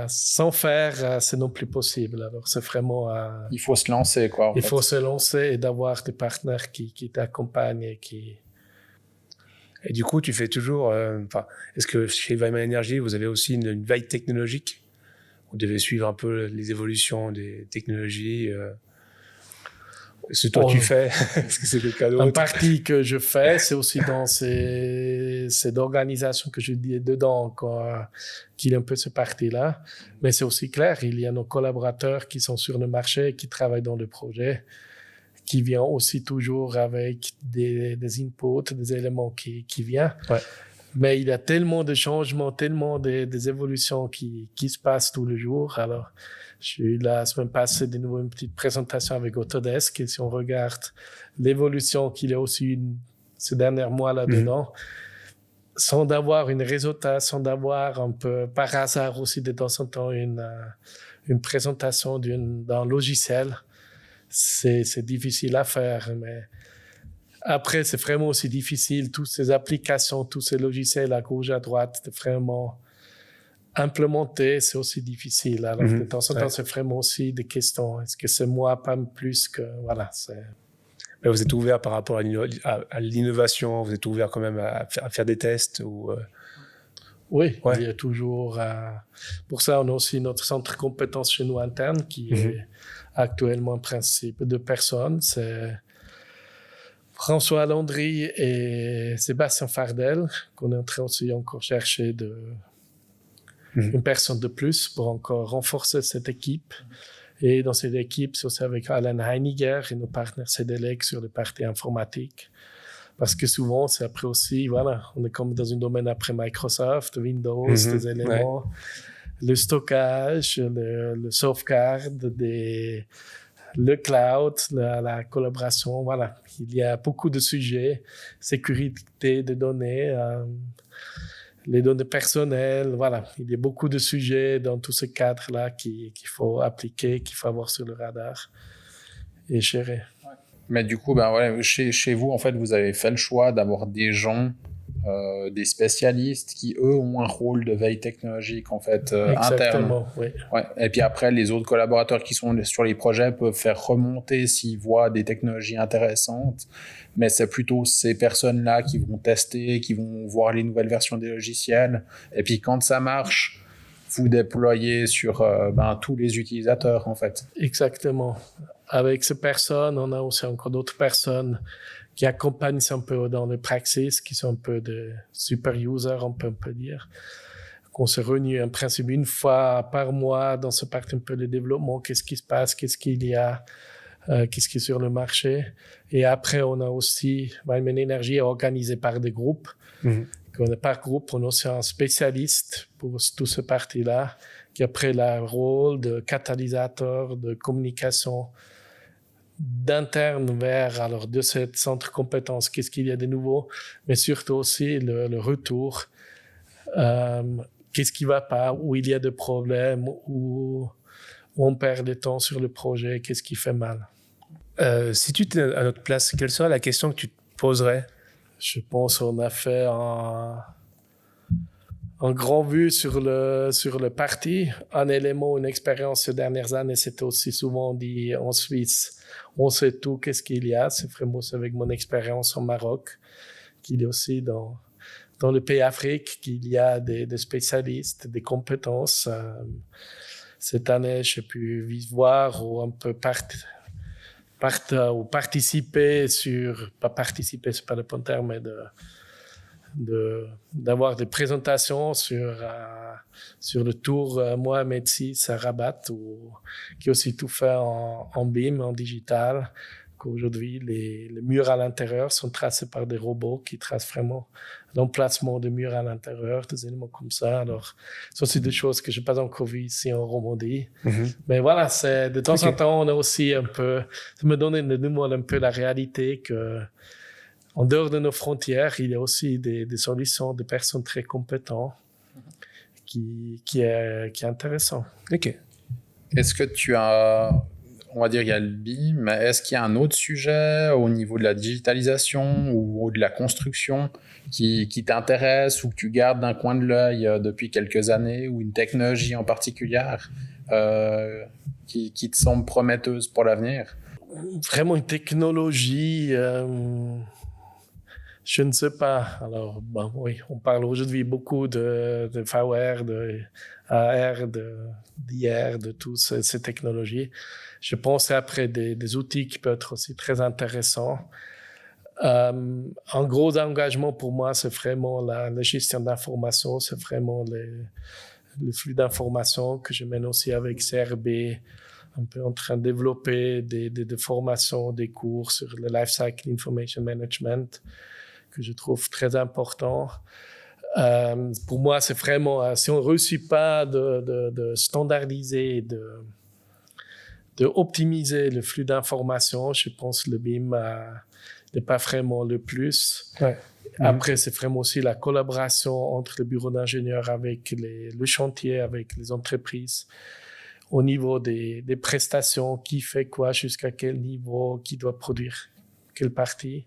sans faire, c'est non plus possible. Alors, c'est vraiment... il faut se lancer, quoi. Il faut se lancer et d'avoir des partenaires qui t'accompagnent et qui... Et du coup, tu fais toujours... est-ce que chez Weimann Energy, vous avez aussi une veille technologique? Vous devez suivre un peu les évolutions des technologies ce que toi tu fais, est-ce que c'est quelqu'un d'autre? En partie que je fais, c'est aussi dans cette organisation que je dis dedans, quoi, qu'il y a un peu ce parti-là. Mais c'est aussi clair, il y a nos collaborateurs qui sont sur le marché, qui travaillent dans le projet, qui viennent aussi toujours avec des inputs, des éléments qui viennent. Ouais. Mais il y a tellement de changements, tellement des évolutions qui se passent tous les jours. Alors, j'ai eu la semaine passée de nouveau une petite présentation avec Autodesk. Et si on regarde l'évolution qu'il y a aussi eu ces derniers mois là-dedans, sans d'avoir une résultat, sans d'avoir un peu par hasard aussi de temps en temps une présentation d'un logiciel, c'est difficile à faire. Mais après, c'est vraiment aussi difficile, toutes ces applications, tous ces logiciels à gauche, à droite, de vraiment implémenter, c'est aussi difficile. Alors, de temps en temps, c'est vraiment aussi des questions. Est-ce que c'est moi, pas plus que... Voilà, c'est... Mais vous êtes ouvert par rapport à l'innovation, vous êtes ouvert quand même à faire des tests ou Oui, il y a toujours... Pour ça, on a aussi notre centre de compétences chez nous interne qui est actuellement en principe 2 personnes. C'est François Landry et Sébastien Fardel, qu'on est en train aussi encore chercher une personne de plus pour encore renforcer cette équipe. Et dans cette équipe, c'est aussi avec Alan Heiniger et nos partenaires CDLEC sur le parti informatique. Parce que souvent, c'est après aussi, voilà, on est comme dans un domaine après Microsoft, Windows, des éléments, le stockage, le sauvegarde, le cloud, la collaboration, voilà. Il y a beaucoup de sujets, sécurité des données, les données personnelles, voilà. Il y a beaucoup de sujets dans tout ce cadre-là qu'il faut appliquer, qu'il faut avoir sur le radar et gérer. Mais du coup, chez vous, en fait, vous avez fait le choix d'avoir des gens, des spécialistes qui, eux, ont un rôle de veille technologique, en fait, Exactement, interne. Oui. Ouais. Et puis après, les autres collaborateurs qui sont sur les projets peuvent faire remonter s'ils voient des technologies intéressantes. Mais c'est plutôt ces personnes-là qui vont tester, qui vont voir les nouvelles versions des logiciels. Et puis quand ça marche, vous déployez sur tous les utilisateurs, en fait. Exactement. Avec ces personnes, on a aussi encore d'autres personnes qui accompagnent un peu dans le praxis, qui sont un peu de super users, on peut dire. Qu'on se réunit en principe une fois par mois dans ce parti un peu de développement, qu'est-ce qui se passe, qu'est-ce qu'il y a, qu'est-ce qui est sur le marché. Et après, on a aussi, Weimann Energy est organisé par des groupes. Par groupe, on a aussi un spécialiste pour tout ce parti-là, qui a pris le rôle de catalyseur de communication d'interne vers de ce centre de compétences, qu'est-ce qu'il y a de nouveau, mais surtout aussi le retour, qu'est-ce qui ne va pas, où il y a des problèmes, où on perd du temps sur le projet, qu'est-ce qui fait mal. Si tu étais à notre place, quelle serait la question que tu te poserais? Je pense qu'on a fait un grand vue sur le parti. Un élément, une expérience ces dernières années, c'était aussi souvent dit en Suisse, on sait tout, qu'est-ce qu'il y a. C'est vraiment avec mon expérience au Maroc, qu'il y a aussi dans le pays Afrique, qu'il y a des spécialistes, des compétences. Cette année, j'ai pu voir ou un peu ou participer pas participer, c'est pas le bon terme, mais d'avoir des présentations sur le tour Mohamed VI à Rabat, qui est aussi tout fait en BIM, en digital, qu'aujourd'hui les murs à l'intérieur sont tracés par des robots qui tracent vraiment l'emplacement des murs à l'intérieur, des éléments comme ça. Alors, ça c'est des choses que je n'ai pas encore vues ici en Romandie. Mais voilà, c'est de temps en temps, on a aussi un peu, ça me donne de nouveau un peu la réalité que en dehors de nos frontières, il y a aussi des solutions, des personnes très compétentes qui est intéressant. Ok. Est-ce que tu as... on va dire il y a le BIM, mais est-ce qu'il y a un autre sujet au niveau de la digitalisation ou de la construction qui t'intéresse ou que tu gardes d'un coin de l'œil depuis quelques années, ou une technologie en particulier qui te semble prometteuse pour l'avenir? Vraiment une technologie, je ne sais pas. Alors, bon, oui, on parle aujourd'hui beaucoup de VR, de AR, d'IR, de toutes ces technologies. Je pense après des outils qui peuvent être aussi très intéressants. Un gros engagement pour moi, c'est vraiment la gestion d'informations, c'est vraiment le flux d'informations que je mène aussi avec CRB, un peu en train de développer des formations, des cours sur le Life Cycle Information Management que je trouve très important. Pour moi, c'est vraiment, si on ne réussit pas de standardiser, de optimiser le flux d'informations, je pense que le BIM n'est pas vraiment le plus. Ouais. Après, c'est vraiment aussi la collaboration entre le bureau d'ingénieurs avec le chantier, avec les entreprises, au niveau des prestations, qui fait quoi, jusqu'à quel niveau, qui doit produire quelle partie,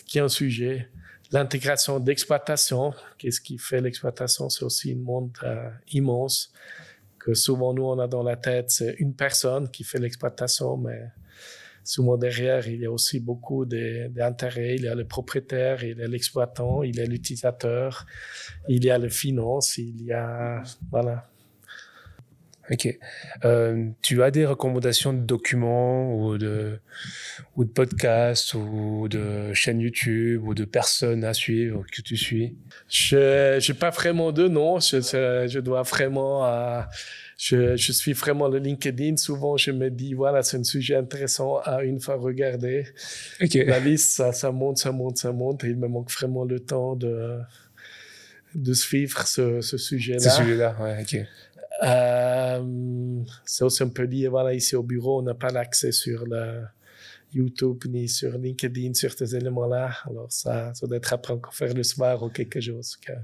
qui est un sujet. L'intégration d'exploitation, qu'est-ce qui fait l'exploitation, c'est aussi un monde immense, que souvent nous on a dans la tête, c'est une personne qui fait l'exploitation, mais souvent derrière il y a aussi beaucoup d'intérêts, il y a le propriétaire, il y a l'exploitant, il y a l'utilisateur, il y a le finance, il y a, voilà. Ok. Tu as des recommandations de documents ou de podcasts ou de chaînes YouTube ou de personnes à suivre que tu suis? Je n'ai pas vraiment de nom. Je dois vraiment... je suis vraiment le LinkedIn. Souvent, je me dis, voilà, c'est un sujet intéressant à une fois regarder. Okay. La liste, ça monte. Et il me manque vraiment le temps de suivre ce sujet-là. Ce sujet-là, ouais, ok. C'est aussi un peu lié, voilà, ici au bureau, on n'a pas l'accès sur le YouTube ni sur LinkedIn, sur ces éléments-là. Alors ça doit être après encore faire le soir ou quelque chose. De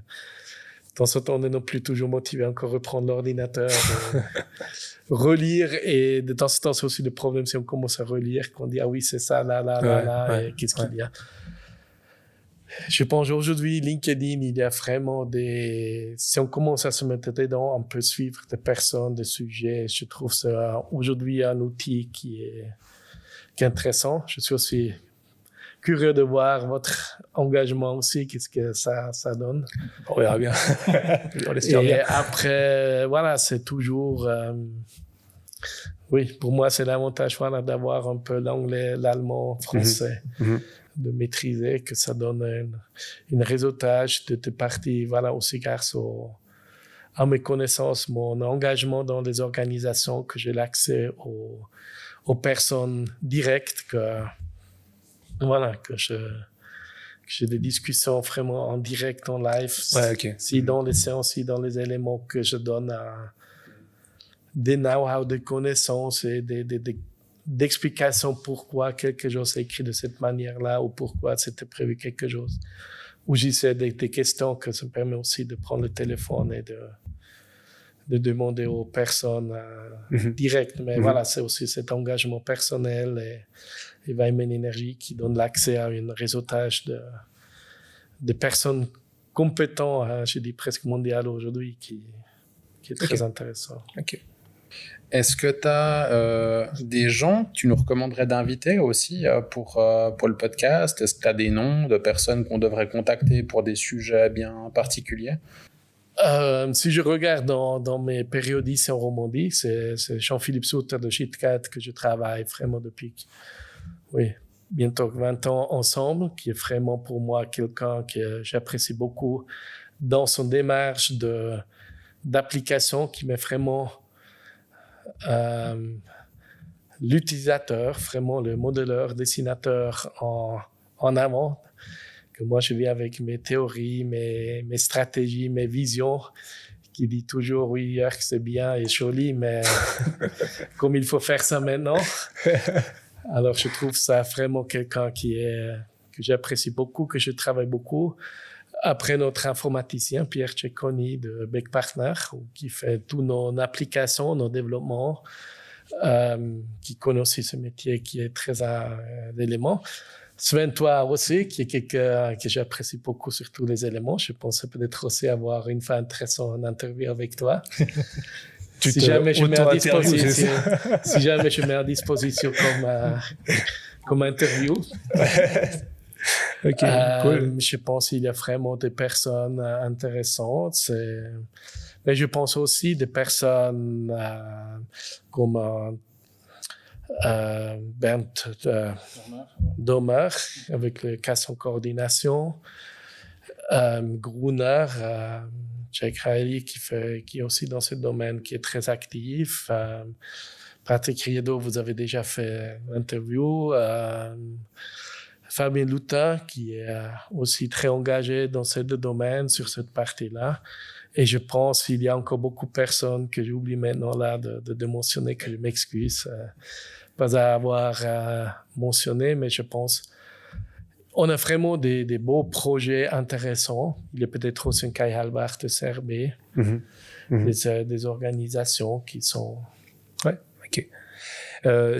temps en temps, on est non plus toujours motivé à encore reprendre l'ordinateur, relire. Et de temps en temps, c'est aussi le problème si on commence à relire, qu'on dit, ah oui, c'est ça, là, et qu'est-ce qu'il y a. Je pense aujourd'hui, LinkedIn, il y a vraiment si on commence à se mettre dedans, on peut suivre des personnes, des sujets. Je trouve ça aujourd'hui un outil qui est intéressant. Je suis aussi curieux de voir votre engagement aussi, qu'est-ce que ça donne. On verra bien. On l'espère bien. Après, voilà, c'est toujours... oui, pour moi, c'est l'avantage, voilà, d'avoir un peu l'anglais, l'allemand, français. De maîtriser, que ça donne un réseautage de parties, voilà, aussi grâce à mes connaissances, mon engagement dans les organisations, que j'ai l'accès aux personnes directes, que j'ai des discussions vraiment en direct, en live, si dans les séances, si dans les éléments que je donne des know-how, des connaissances et d'explications pourquoi quelque chose est écrit de cette manière-là ou pourquoi c'était prévu quelque chose. Ou j'essaie des questions que ça me permet aussi de prendre le téléphone et de demander aux personnes directes. Mais voilà, c'est aussi cet engagement personnel et Weimann Energy qui donne l'accès à un réseautage de personnes compétentes, je dis presque mondiales aujourd'hui, qui est très intéressant. Ok. Est-ce que tu as des gens que tu nous recommanderais d'inviter aussi pour le podcast? Est-ce que tu as des noms de personnes qu'on devrait contacter pour des sujets bien particuliers? Si je regarde dans mes périodes ici en Romandie, c'est Jean-Philippe Souter de GitCat que je travaille vraiment depuis bientôt 20 ans ensemble, qui est vraiment pour moi quelqu'un que j'apprécie beaucoup dans son démarche d'application qui met vraiment l'utilisateur, vraiment le modéleur, dessinateur en avant. Que moi, je viens avec mes théories, mes stratégies, mes visions, qui dit toujours, oui, hier, c'est bien et joli, mais comme il faut faire ça maintenant. Alors, je trouve ça vraiment quelqu'un que j'apprécie beaucoup, que je travaille beaucoup. Après, notre informaticien, Pierre Cecconi de Beck Partner, qui fait toutes nos applications, nos développements. qui connaît aussi ce métier qui est très d'éléments. Sven, toi aussi, qui est quelqu'un que j'apprécie beaucoup sur tous les éléments. Je pensais peut-être aussi avoir une fois intéressante interview avec toi. Si jamais je mets à disposition comme interview. Ok, cool. Je pense qu'il y a vraiment des personnes intéressantes. Mais je pense aussi des personnes comme Bernd Domer avec le cas en coordination, Gruner, Jake Riley qui est aussi dans ce domaine, qui est très actif. Patrick Riedo, vous avez déjà fait l'interview. Fabien Loutin, qui est aussi très engagé dans ces deux domaines, sur cette partie-là. Et je pense qu'il y a encore beaucoup de personnes que j'oublie maintenant là de mentionner, que je m'excuse pas à avoir mentionné, mais je pense on a vraiment des beaux projets intéressants. Il y a peut-être aussi un Kai Halbach de CRB, des organisations qui sont... Ouais, ok.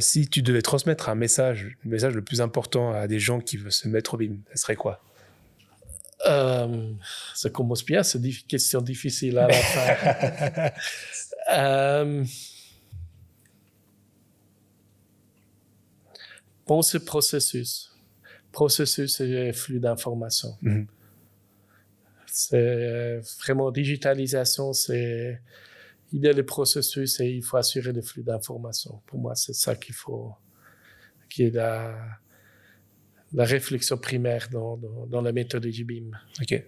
Si tu devais transmettre le message le plus important à des gens qui veulent se mettre au BIM, ce serait quoi? Ça commence bien, c'est une question difficile à la fin. Pensez processus et flux d'informations. C'est vraiment digitalisation, il y a le processus et il faut assurer le flux d'informations. Pour moi, c'est ça qui est la réflexion primaire dans la méthodologie BIM. Ok.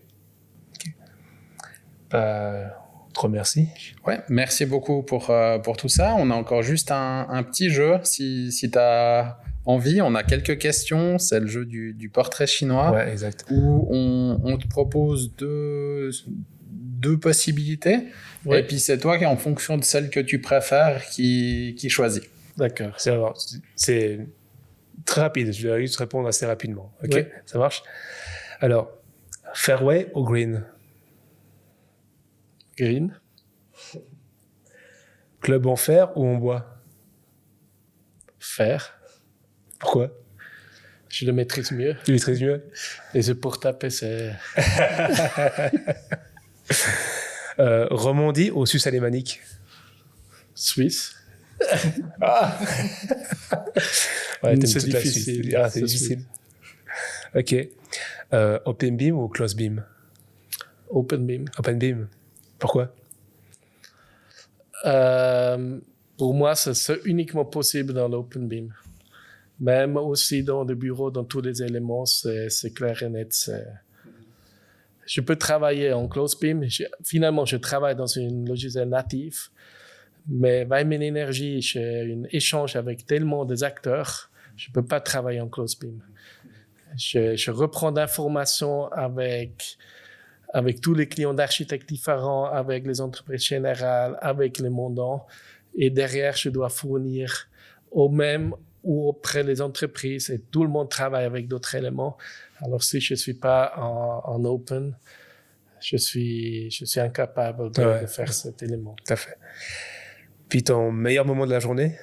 Te remercie. Ouais, merci beaucoup pour tout ça. On a encore juste un petit jeu, si tu as envie. On a quelques questions. C'est le jeu du portrait chinois. Ouais, exact. Où on te propose deux possibilités. Ouais. Et puis c'est toi qui, en fonction de celle que tu préfères, qui choisis. D'accord. C'est très rapide. Je vais juste répondre assez rapidement. Ok, ouais. Ça marche. Alors, fairway ou green? Green. Club en fer ou en bois? Fer. Pourquoi? Je le maîtrise mieux. Tu maîtrises mieux? Et c'est pour taper, c'est... Romandie ou Suisse alémanique? Suisse. Ouais, c'est difficile. C'est difficile. Ok. Open BIM ou close BIM? Open BIM. Open BIM. Pourquoi? Pour moi, c'est uniquement possible dans l'Open BIM. Même aussi dans le bureau, dans tous les éléments, c'est clair et net. Je peux travailler en close BIM. Finalement, je travaille dans une logiciel natif, mais avec mon énergie, j'ai un échange avec tellement des acteurs, je ne peux pas travailler en close BIM. Je reprends d'informations avec tous les clients d'architectes différents, avec les entreprises générales, avec les mandants, et derrière, je dois fournir au même ou auprès des entreprises, et tout le monde travaille avec d'autres éléments. Alors, si je ne suis pas en open, je suis incapable de faire cet élément. Tout à fait. Puis, ton meilleur moment de la journée?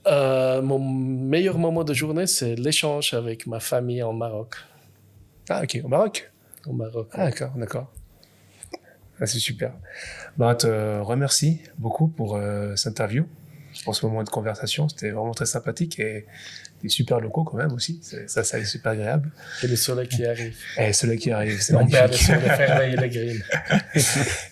Mon meilleur moment de journée, c'est l'échange avec ma famille en Maroc. Ah, ok. Au Maroc? Au Maroc. Ah, d'accord. Ah, c'est super. Je te remercie beaucoup pour cette interview, pour ce moment de conversation. C'était vraiment très sympathique et des super locaux quand même aussi. Ça est super agréable. Et le soleil qui arrive. Et le soleil qui arrive, c'est magnifique. On perd sur le fairway et le green.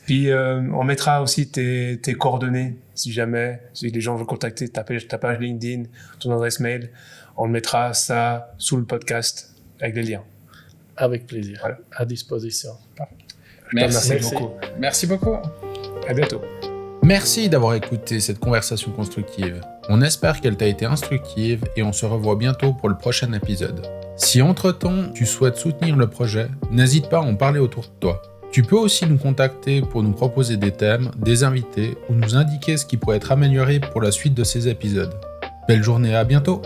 Puis, on mettra aussi tes coordonnées si jamais les gens veulent contacter ta page LinkedIn, ton adresse mail. On mettra ça sous le podcast avec les liens. Avec plaisir. Voilà. À disposition. Merci beaucoup. Merci beaucoup. À bientôt. Merci d'avoir écouté cette conversation constructive. On espère qu'elle t'a été instructive et on se revoit bientôt pour le prochain épisode. Si entre-temps tu souhaites soutenir le projet, n'hésite pas à en parler autour de toi. Tu peux aussi nous contacter pour nous proposer des thèmes, des invités ou nous indiquer ce qui pourrait être amélioré pour la suite de ces épisodes. Belle journée, à bientôt!